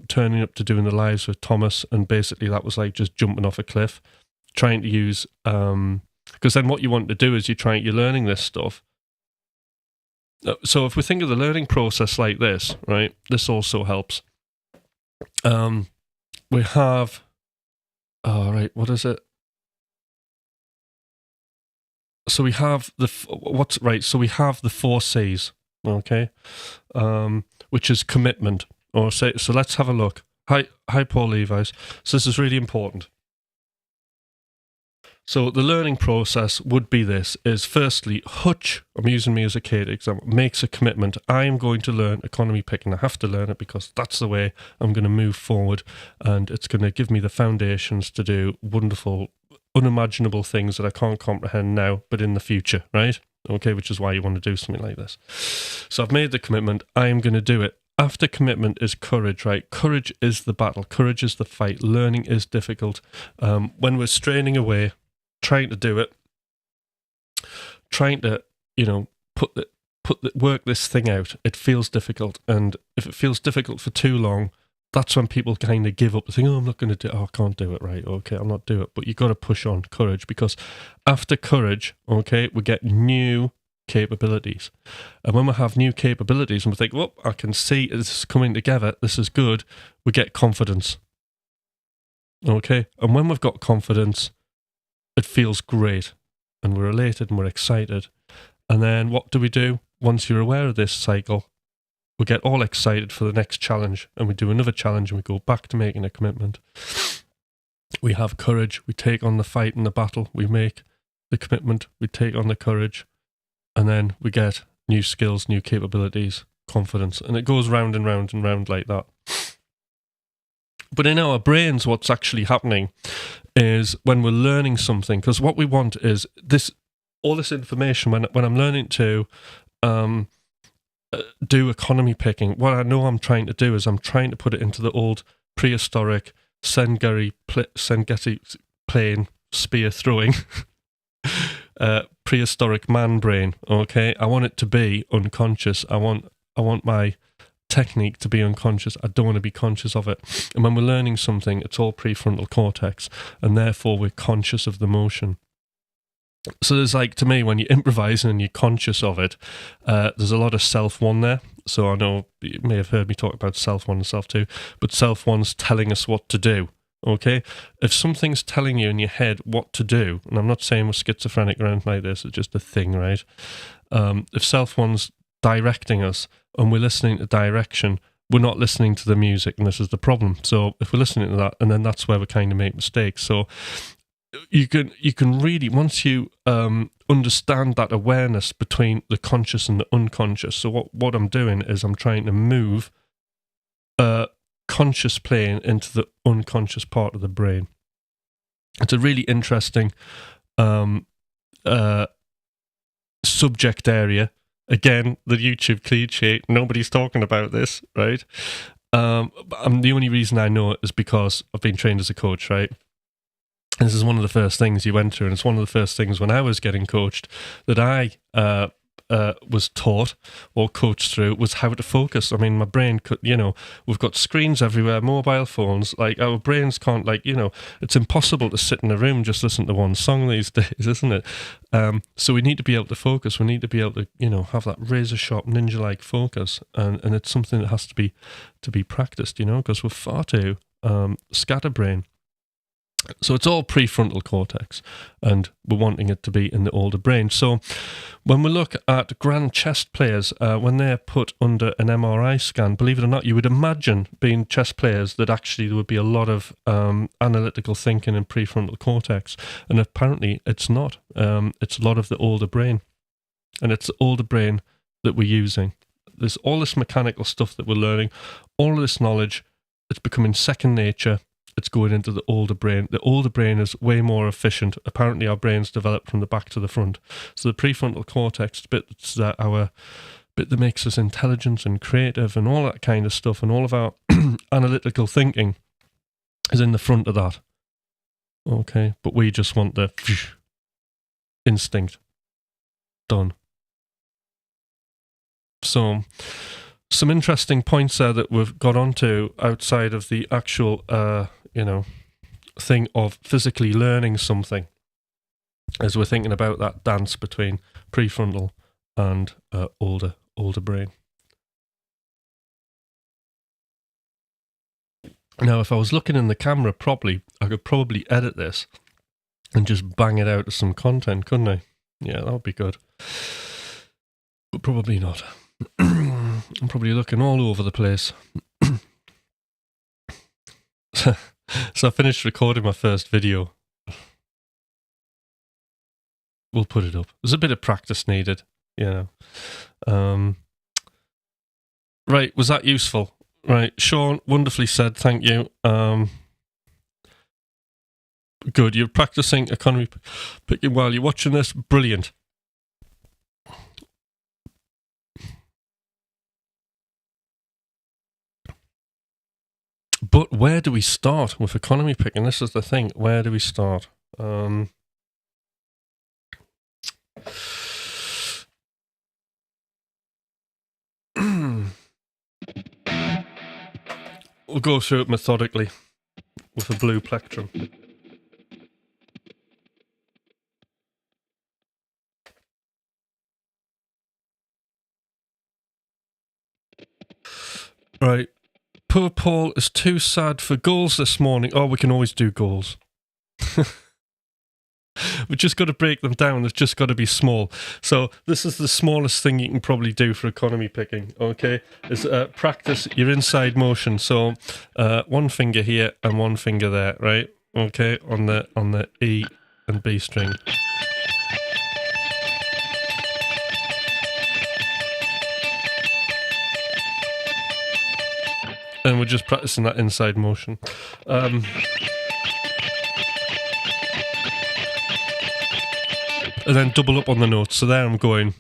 turning up to doing the lives with Thomas. And basically that was like just jumping off a cliff, trying to use... because then what you want to do is you're learning this stuff. So if we think of the learning process like this, right, this also helps. We have, what is it? So we have so we have the 4 C's, okay, which is commitment. So let's have a look. Hi, Paul Levi's. So this is really important. So the learning process would be this, is firstly, Hutch, I'm using me as a kid example, makes a commitment. I am going to learn economy picking. I have to learn it because that's the way I'm going to move forward, and it's going to give me the foundations to do wonderful, unimaginable things that I can't comprehend now, but in the future, right? Okay, which is why you want to do something like this. So I've made the commitment. I am going to do it. After commitment is courage, right? Courage is the battle. Courage is the fight. Learning is difficult. When we're straining away, trying to do it, trying to, work this thing out, it feels difficult. And if it feels difficult for too long, that's when people kind of give up. They think, I'm not going to do it. I can't do it, right? Okay, I'll not do it. But you've got to push on courage, because after courage, okay, we get new capabilities. And when we have new capabilities and we think, well, I can see it's coming together, this is good, we get confidence. Okay? And when we've got confidence, it feels great, and we're elated and we're excited. And then what do we do? Once you're aware of this cycle, we get all excited for the next challenge, and we do another challenge, and we go back to making a commitment. We have courage, we take on the fight and the battle, we make the commitment, we take on the courage, and then we get new skills, new capabilities, confidence, and it goes round and round and round like that. But in our brains, what's actually happening is when we're learning something, because what we want is all this information. When I'm learning to do economy picking, what I know I'm trying to do is I'm trying to put it into the old prehistoric Serengeti plane spear throwing prehistoric man brain. Okay, I want it to be unconscious. I want my technique to be unconscious. I don't want to be conscious of it. And when we're learning something, it's all prefrontal cortex, and therefore we're conscious of the motion. So there's like, to me, when you're improvising and you're conscious of it, there's a lot of self-one there. So I know you may have heard me talk about self-one and self-two, but self-one's telling us what to do. Okay? If something's telling you in your head what to do, and I'm not saying we're schizophrenic or anything like this, it's just a thing, right? If self-one's directing us and we're listening to direction, we're not listening to the music, and this is the problem. So if we're listening to that, and then that's where we kind of make mistakes. So you can really, once you understand that awareness between the conscious and the unconscious. So what I'm doing is I'm trying to move conscious plane into the unconscious part of the brain. It's a really interesting subject area. Again, the YouTube cliche, nobody's talking about this, right? The only reason I know it is because I've been trained as a coach, right? This is one of the first things you went through, and it's one of the first things when I was getting coached that I was taught or coached through was how to focus. I mean, my brain could, we've got screens everywhere, mobile phones, like our brains can't, it's impossible to sit in a room just listen to one song these days, isn't it? So we need to be able to focus. We need to be able to, have that razor sharp ninja-like focus, and it's something that has to be practiced, because we're far too scatterbrain. So it's all prefrontal cortex, and we're wanting it to be in the older brain. So when we look at grand chess players, when they're put under an MRI scan, believe it or not, you would imagine, being chess players, that actually there would be a lot of analytical thinking in prefrontal cortex. And apparently it's not. It's a lot of the older brain. And it's the older brain that we're using. There's all this mechanical stuff that we're learning, all of this knowledge, it's becoming second nature. it's going into the older brain. The older brain is way more efficient. Apparently, our brains develop from the back to the front. So the prefrontal cortex bit's that our bit that makes us intelligent and creative and all that kind of stuff, and all of our analytical thinking is in the front of that. Okay, but we just want the instinct done. So, some interesting points there that we've got onto outside of the actual, thing of physically learning something, as we're thinking about that dance between prefrontal and older brain. Now, if I was looking in the camera properly, I could probably edit this and just bang it out as some content, couldn't I? Yeah, that would be good. But probably not. I'm probably looking all over the place. So I finished recording my first video. We'll put it up. There's a bit of practice needed, you know. Right, was that useful? Right, Sean, wonderfully said, thank you. Good, you're practicing economy picking while you're watching this. Brilliant. But where do we start with economy picking? This is the thing. Where do we start? We'll go through it methodically with a blue plectrum. Right. Poor Paul is too sad for goals this morning. Oh, we can always do goals. We've just got to break them down. They've just got to be small. So this is the smallest thing you can probably do for economy picking, okay? Is practice your inside motion. So one finger here and one finger there, right? Okay, on the E and B string. And we're just practicing that inside motion. And then double up on the notes. So there I'm going.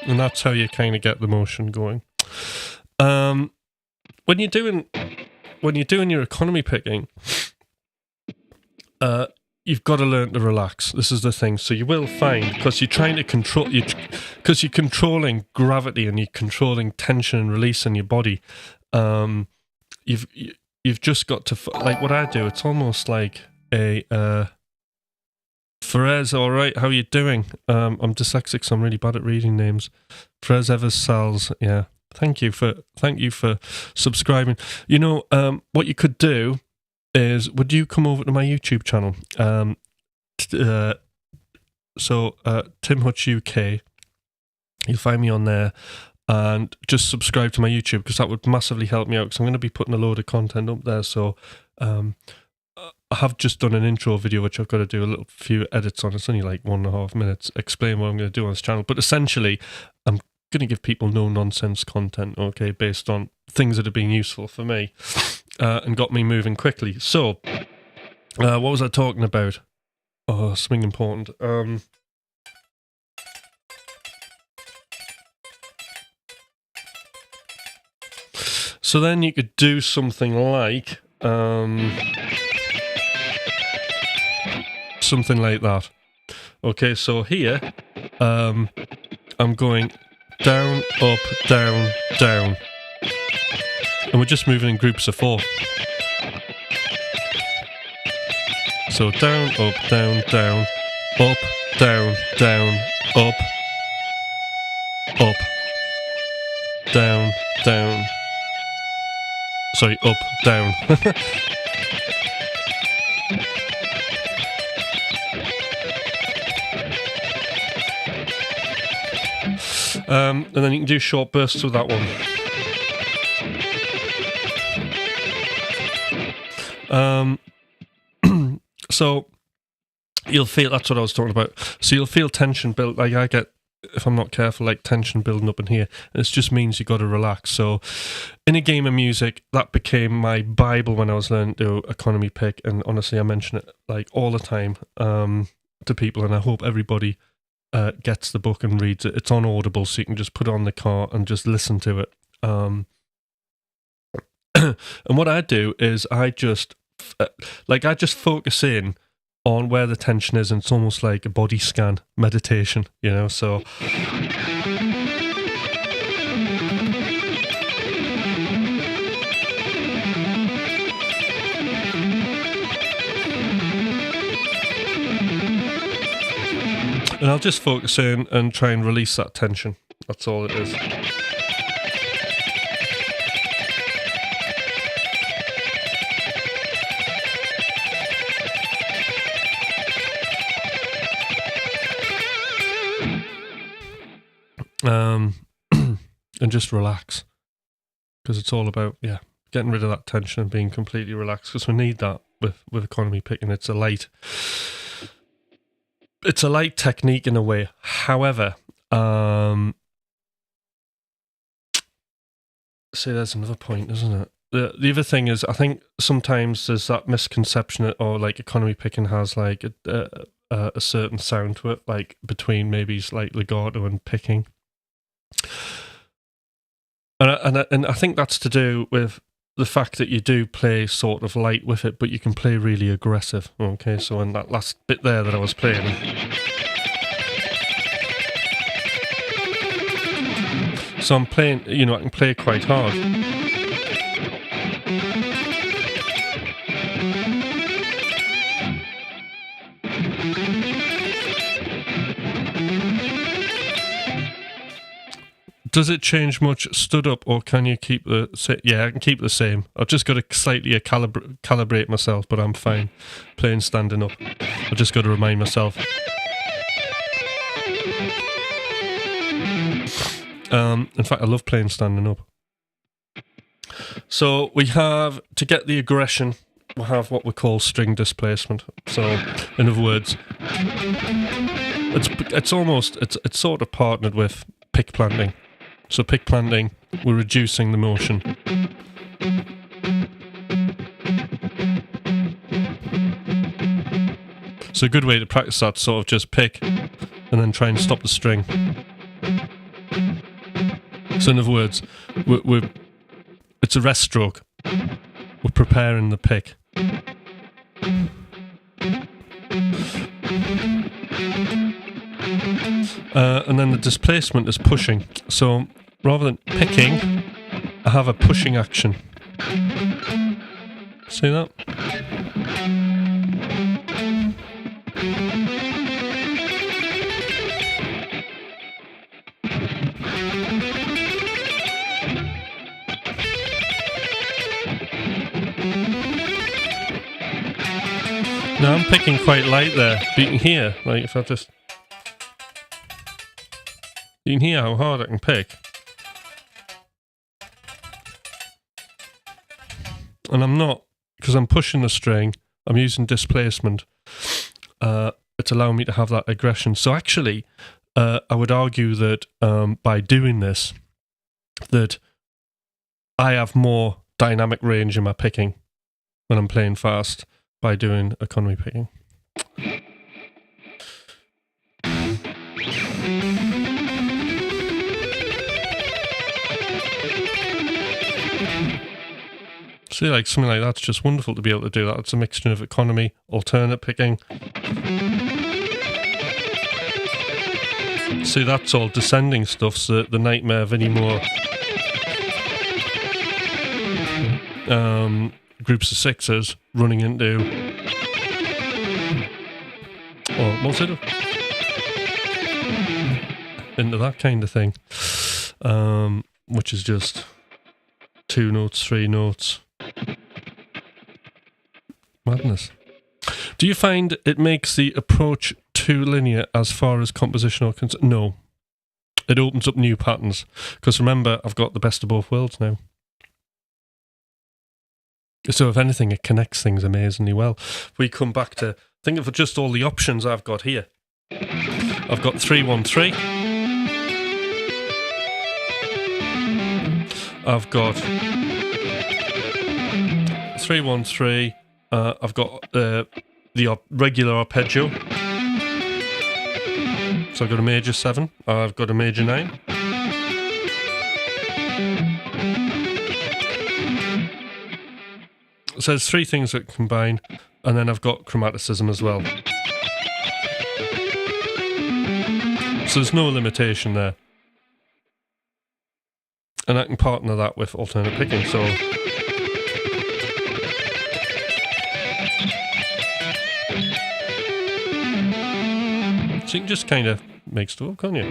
And that's how you kind of get the motion going. When you're doing your economy picking, you've got to learn to relax. This is the thing. So you will find, because you're trying to control, because you're controlling gravity and you're controlling tension and release in your body. You've just got to, like what I do. It's almost like a Ferez. All right, how are you doing? I'm dyslexic, so I'm really bad at reading names. Ferez Evers Salz. Yeah, thank you for subscribing. You know, what you could do is, would you come over to my YouTube channel? Tim Hutch UK, you'll find me on there, and just subscribe to my YouTube, because that would massively help me out, because I'm going to be putting a load of content up there. So I have just done an intro video, which I've got to do a little few edits on. It's only like 1.5 minutes, explain what I'm going to do on this channel. But essentially, I'm going to give people no nonsense content, okay, based on things that have been useful for me. And got me moving quickly. So, what was I talking about? Oh, something important. So then you could do something like that. Okay, so here, I'm going down, up, down, down. And we're just moving in groups of 4. So down, up, down, down, up, down, down, up, up, down, down. Sorry, up, down. And then you can do short bursts with that one. So you'll feel, that's what I was talking about. So you'll feel tension built. Like I get if I'm not careful, like tension building up in here. And it just means you got to relax. So in a game of music, that became my Bible when I was learning to economy pick. And honestly, I mention it like all the time to people, and I hope everybody gets the book and reads it. It's on Audible, so you can just put it on the car and just listen to it. And what I do is I just focus in on where the tension is, and it's almost like a body scan meditation, so and I'll just focus in and try and release that tension. That's all it is. And just relax, because it's all about getting rid of that tension and being completely relaxed, because we need that with economy picking. It's a light technique in a way. However, see, there's another point, isn't it? The other thing is, I think sometimes there's that misconception, or like economy picking has like a certain sound to it, like between maybe like legato and picking. And I think that's to do with the fact that you do play sort of light with it, but you can play really aggressive. Okay, so in that last bit there that I was playing, so I'm playing, I can play quite hard. Does it change much stood up, or can you keep the same? Yeah, I can keep the same. I've just got to slightly calibrate myself, but I'm fine playing standing up. I've just got to remind myself. In fact, I love playing standing up. So we have, to get the aggression, we have what we call string displacement. So, in other words, it's sort of partnered with pick planting. So pick planting, we're reducing the motion. So a good way to practice that, sort of just pick and then try and stop the string. So in other words, it's a rest stroke. We're preparing the pick. And then the displacement is pushing. So rather than picking, I have a pushing action. See that? Now I'm picking quite light there, but you can hear, like if I just... You can hear how hard I can pick. And I'm not, because I'm pushing the string, I'm using displacement. It's allowing me to have that aggression. So actually, I would argue that by doing this, that I have more dynamic range in my picking when I'm playing fast by doing economy picking. See, like something like that's just wonderful to be able to do that. It's a mixture of economy, alternate picking. See, that's all descending stuff, so the nightmare of any more groups of sixes running into into that kind of thing, which is just 2 notes, 3 notes. Madness. Do you find it makes the approach too linear as far as composition or No. It opens up new patterns. Because remember, I've got the best of both worlds now. So if anything, it connects things amazingly well. If we come back to, think of just all the options I've got here. I've got 3-1-3. I've got 3-1-3. I've got the regular arpeggio. So I've got a major 7. I've got a major 9. So there's 3 things that combine, and then I've got chromaticism as well. So there's no limitation there. And I can partner that with alternate picking, so... So you can just kind of make stuff up, can't you?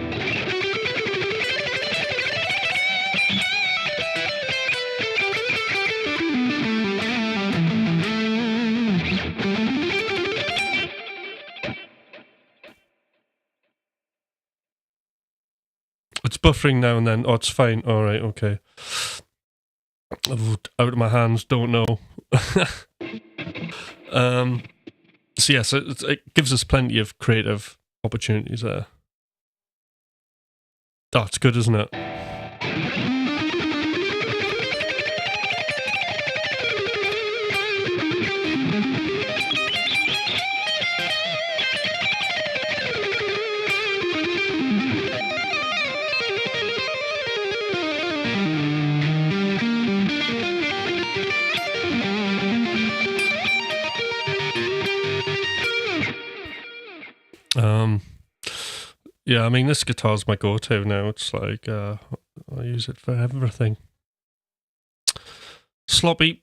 It's buffering now and then. Oh, it's fine. All right, okay. Out of my hands, don't know. So yeah, so it gives us plenty of creative opportunities there. That's good, isn't it? Yeah, I mean, this guitar's my go-to now. It's like, I use it for everything. Sloppy,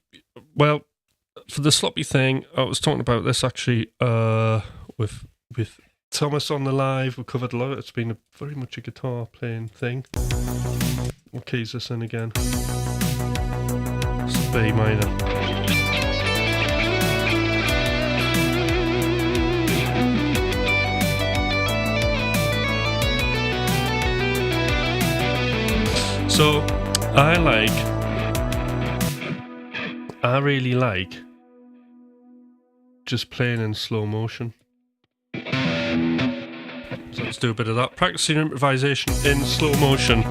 well, for the sloppy thing, I was talking about this actually with Thomas on the live. We covered a lot. It's been very much a guitar playing thing. What key is this in again? It's B minor. So, I really like just playing in slow motion. So let's do a bit of that. Practicing improvisation in slow motion.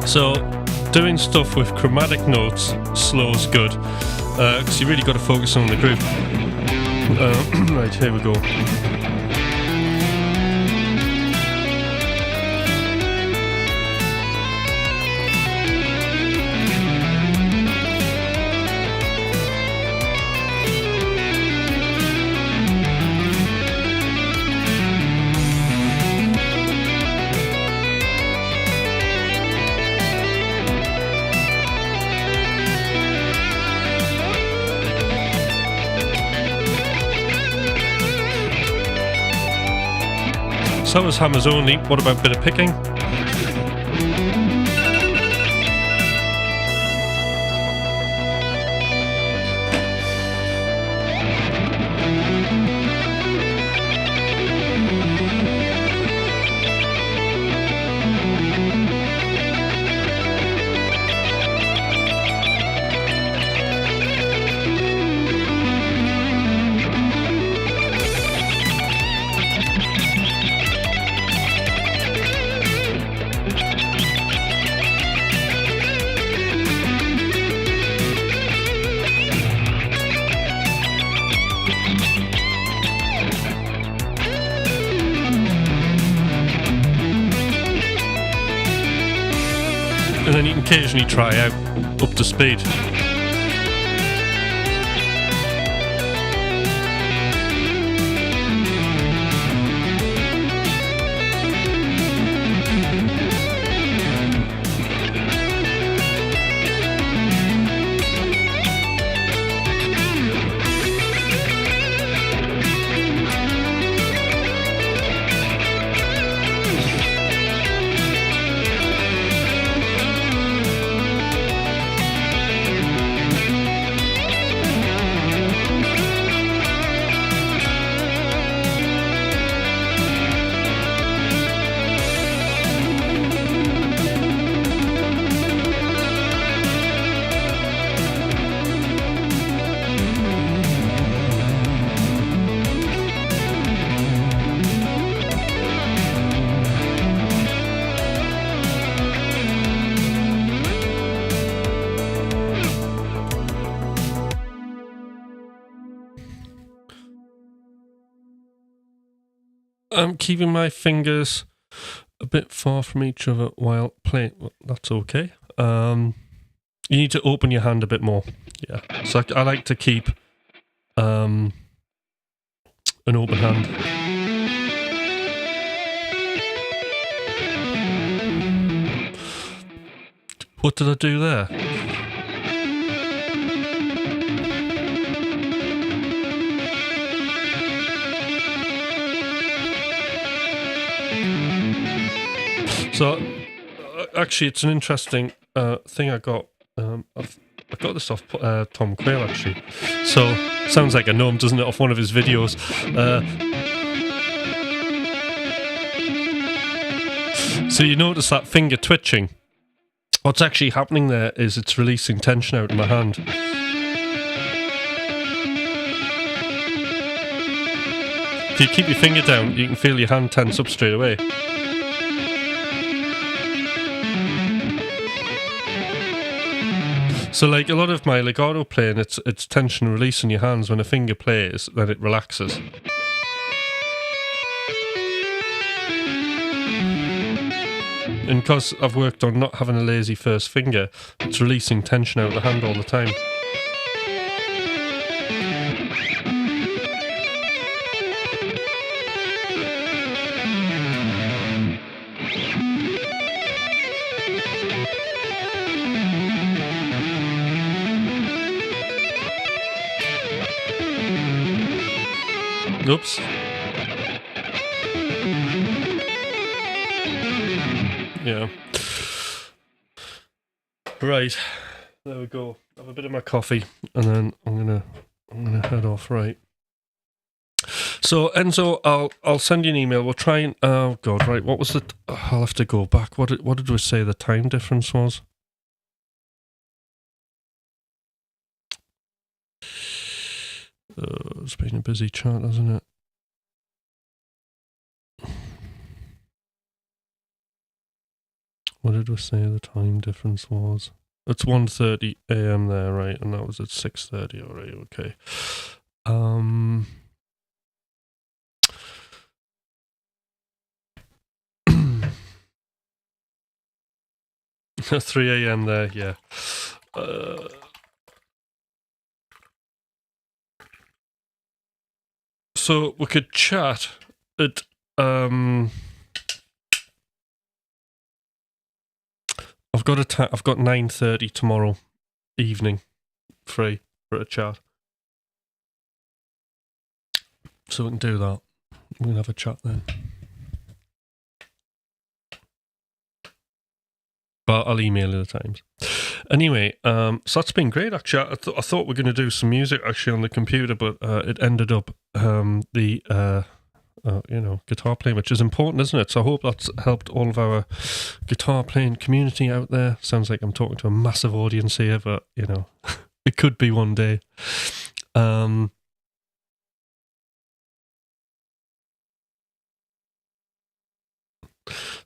So, doing stuff with chromatic notes slow's good, because you really got to focus on the groove. Right, here we go. So that was hammers only. What about a bit of picking? then you can occasionally try out up to speed. I'm keeping my fingers a bit far from each other while playing. Well, that's okay. You need to open your hand a bit more. Yeah. So I like to keep an open hand. What did I do there? So, actually, it's an interesting thing I got. I got this off Tom Quayle, actually. So, sounds like a gnome, doesn't it, off one of his videos. So you notice that finger twitching. What's actually happening there is it's releasing tension out in my hand. If you keep your finger down, you can feel your hand tense up straight away. So like a lot of my legato playing, it's tension release in your hands. When a finger plays, then it relaxes. And because I've worked on not having a lazy first finger, it's releasing tension out of the hand all the time. Oops. Yeah. Right. There we go. Have a bit of my coffee, and then I'm gonna head off. Right. So Enzo, I'll send you an email. We'll try and oh god, right. What was the? I'll have to go back. What did we say the time difference was? It's been a busy chat, hasn't it? What did we say the time difference was? It's 1:30 a.m. there, right? And that was at 6:30. All right, okay. 3 a.m. there, yeah. So we could chat at I've got 9:30 tomorrow evening free for a chat. So we can do that. We can have a chat then. But I'll email you the times. Anyway, so that's been great, actually. I thought we were going to do some music, actually, on the computer, but it ended up guitar playing, which is important, isn't it? So I hope that's helped all of our guitar playing community out there. Sounds like I'm talking to a massive audience here, but, it could be one day.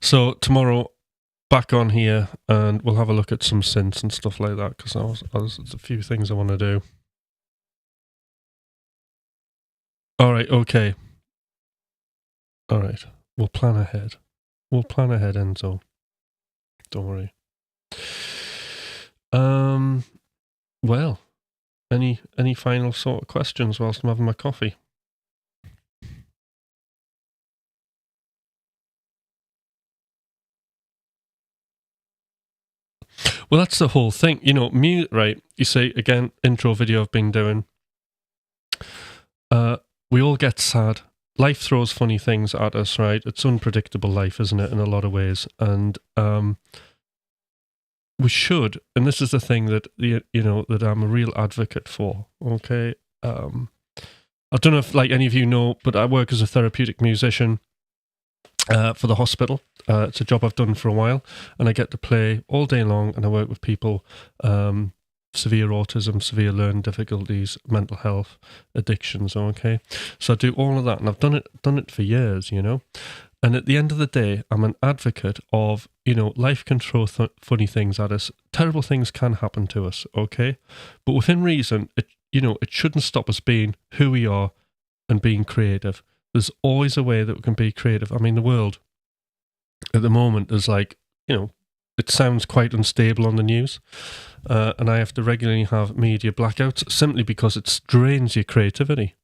So tomorrow, back on here, and we'll have a look at some synths and stuff like that, because there's a few things I want to do. All right, okay. All right, we'll plan ahead. Enzo. Don't worry. Well, any final sort of questions whilst I'm having my coffee? Well, that's the whole thing, right? You see, again, intro video I've been doing. We all get sad. Life throws funny things at us, right? It's unpredictable life, isn't it, in a lot of ways? And we should, and this is the thing that that I'm a real advocate for. Okay, I don't know if any of you know, but I work as a therapeutic musician for the hospital. It's a job I've done for a while, and I get to play all day long, and I work with people. Severe autism, severe learning difficulties, mental health, addictions. Okay, so I do all of that, and I've done it for years, And at the end of the day, I'm an advocate of life can throw funny things at us. Terrible things can happen to us. Okay, but within reason, it shouldn't stop us being who we are and being creative. There's always a way that we can be creative. I mean, the world at the moment is it sounds quite unstable on the news, and I have to regularly have media blackouts simply because it drains your creativity.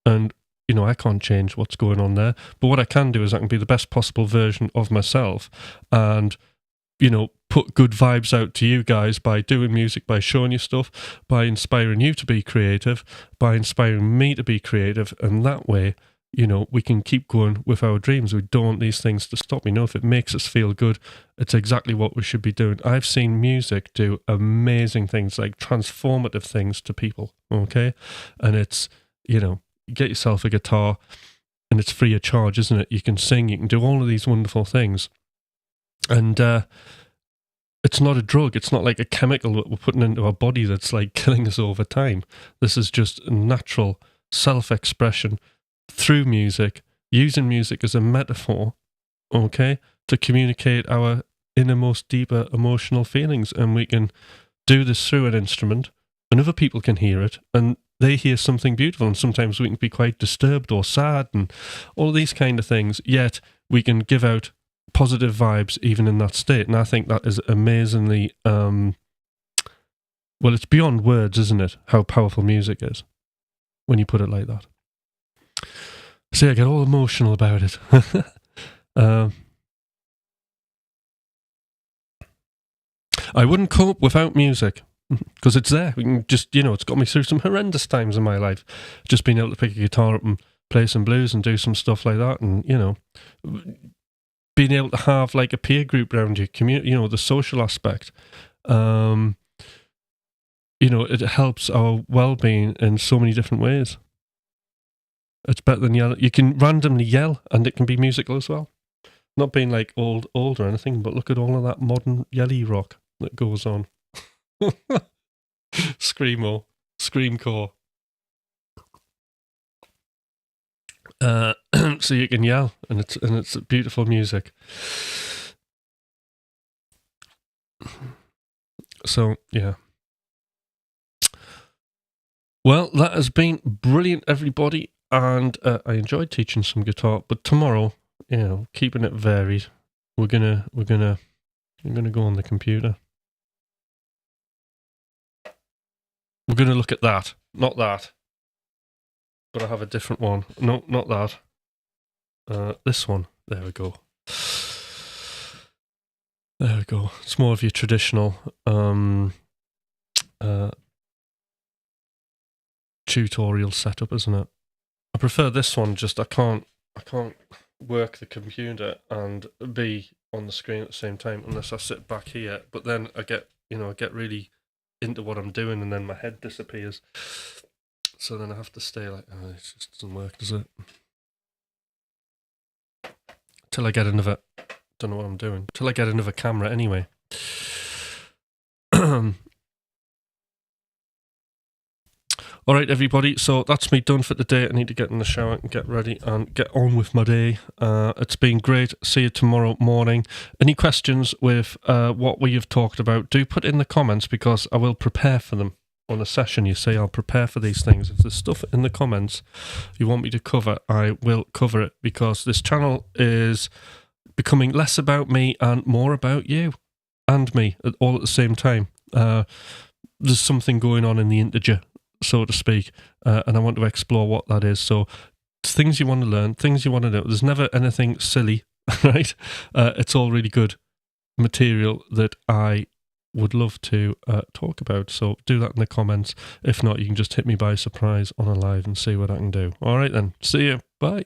And, I can't change what's going on there. But what I can do is I can be the best possible version of myself and, put good vibes out to you guys by doing music, by showing you stuff, by inspiring you to be creative, by inspiring me to be creative. And that way, we can keep going with our dreams. We don't want these things to stop. If it makes us feel good, it's exactly what we should be doing. I've seen music do amazing things, like transformative things to people, okay? And it's, you get yourself a guitar and it's free of charge, isn't it? You can sing, you can do all of these wonderful things. And it's not a drug. It's not like a chemical that we're putting into our body that's killing us over time. This is just natural self-expression through music, using music as a metaphor, okay, to communicate our innermost, deeper emotional feelings. And we can do this through an instrument, and other people can hear it, and they hear something beautiful. And sometimes we can be quite disturbed or sad and all these kind of things, yet we can give out positive vibes even in that state. And I think that is amazingly, well, it's beyond words, isn't it, how powerful music is when you put it like that. See, I get all emotional about it. I wouldn't cope without music because it's there. We can just, it's got me through some horrendous times in my life. Just being able to pick a guitar up and play some blues and do some stuff like that, and being able to have a peer group around you, community, the social aspect. It helps our well-being in so many different ways. It's better than yelling. You can randomly yell, and it can be musical as well. Not being old or anything, but look at all of that modern yelly rock that goes on. Screamo, screamcore. So you can yell, and it's beautiful music. So yeah. Well, that has been brilliant, everybody. And I enjoyed teaching some guitar, but tomorrow, keeping it varied, we're gonna go on the computer. We're gonna look at that, not that, but I have a different one. No, not that. This one. There we go. There we go. It's more of your traditional tutorial setup, isn't it? I prefer this one. Just I can't work the computer and be on the screen at the same time unless I sit back here. But then I get really into what I'm doing, and then my head disappears. So then I have to stay it just doesn't work, does it? Till I get another. Don't know what I'm doing. Till I get another camera, anyway. All right, everybody, so that's me done for today. I need to get in the shower and get ready and get on with my day. It's been great. See you tomorrow morning. Any questions with what we have talked about, do put in the comments, because I will prepare for them on a session. You say I'll prepare for these things. If there's stuff in the comments you want me to cover, I will cover it, because this channel is becoming less about me and more about you and me all at the same time. there's something going on in the integer, so to speak, and I want to explore what that is. So things you want to learn, things you want to know. There's never anything silly, right? It's all really good material that I would love to talk about. So do that in the comments. If not, you can just hit me by surprise on a live and see what I can do. All right then. See you. Bye.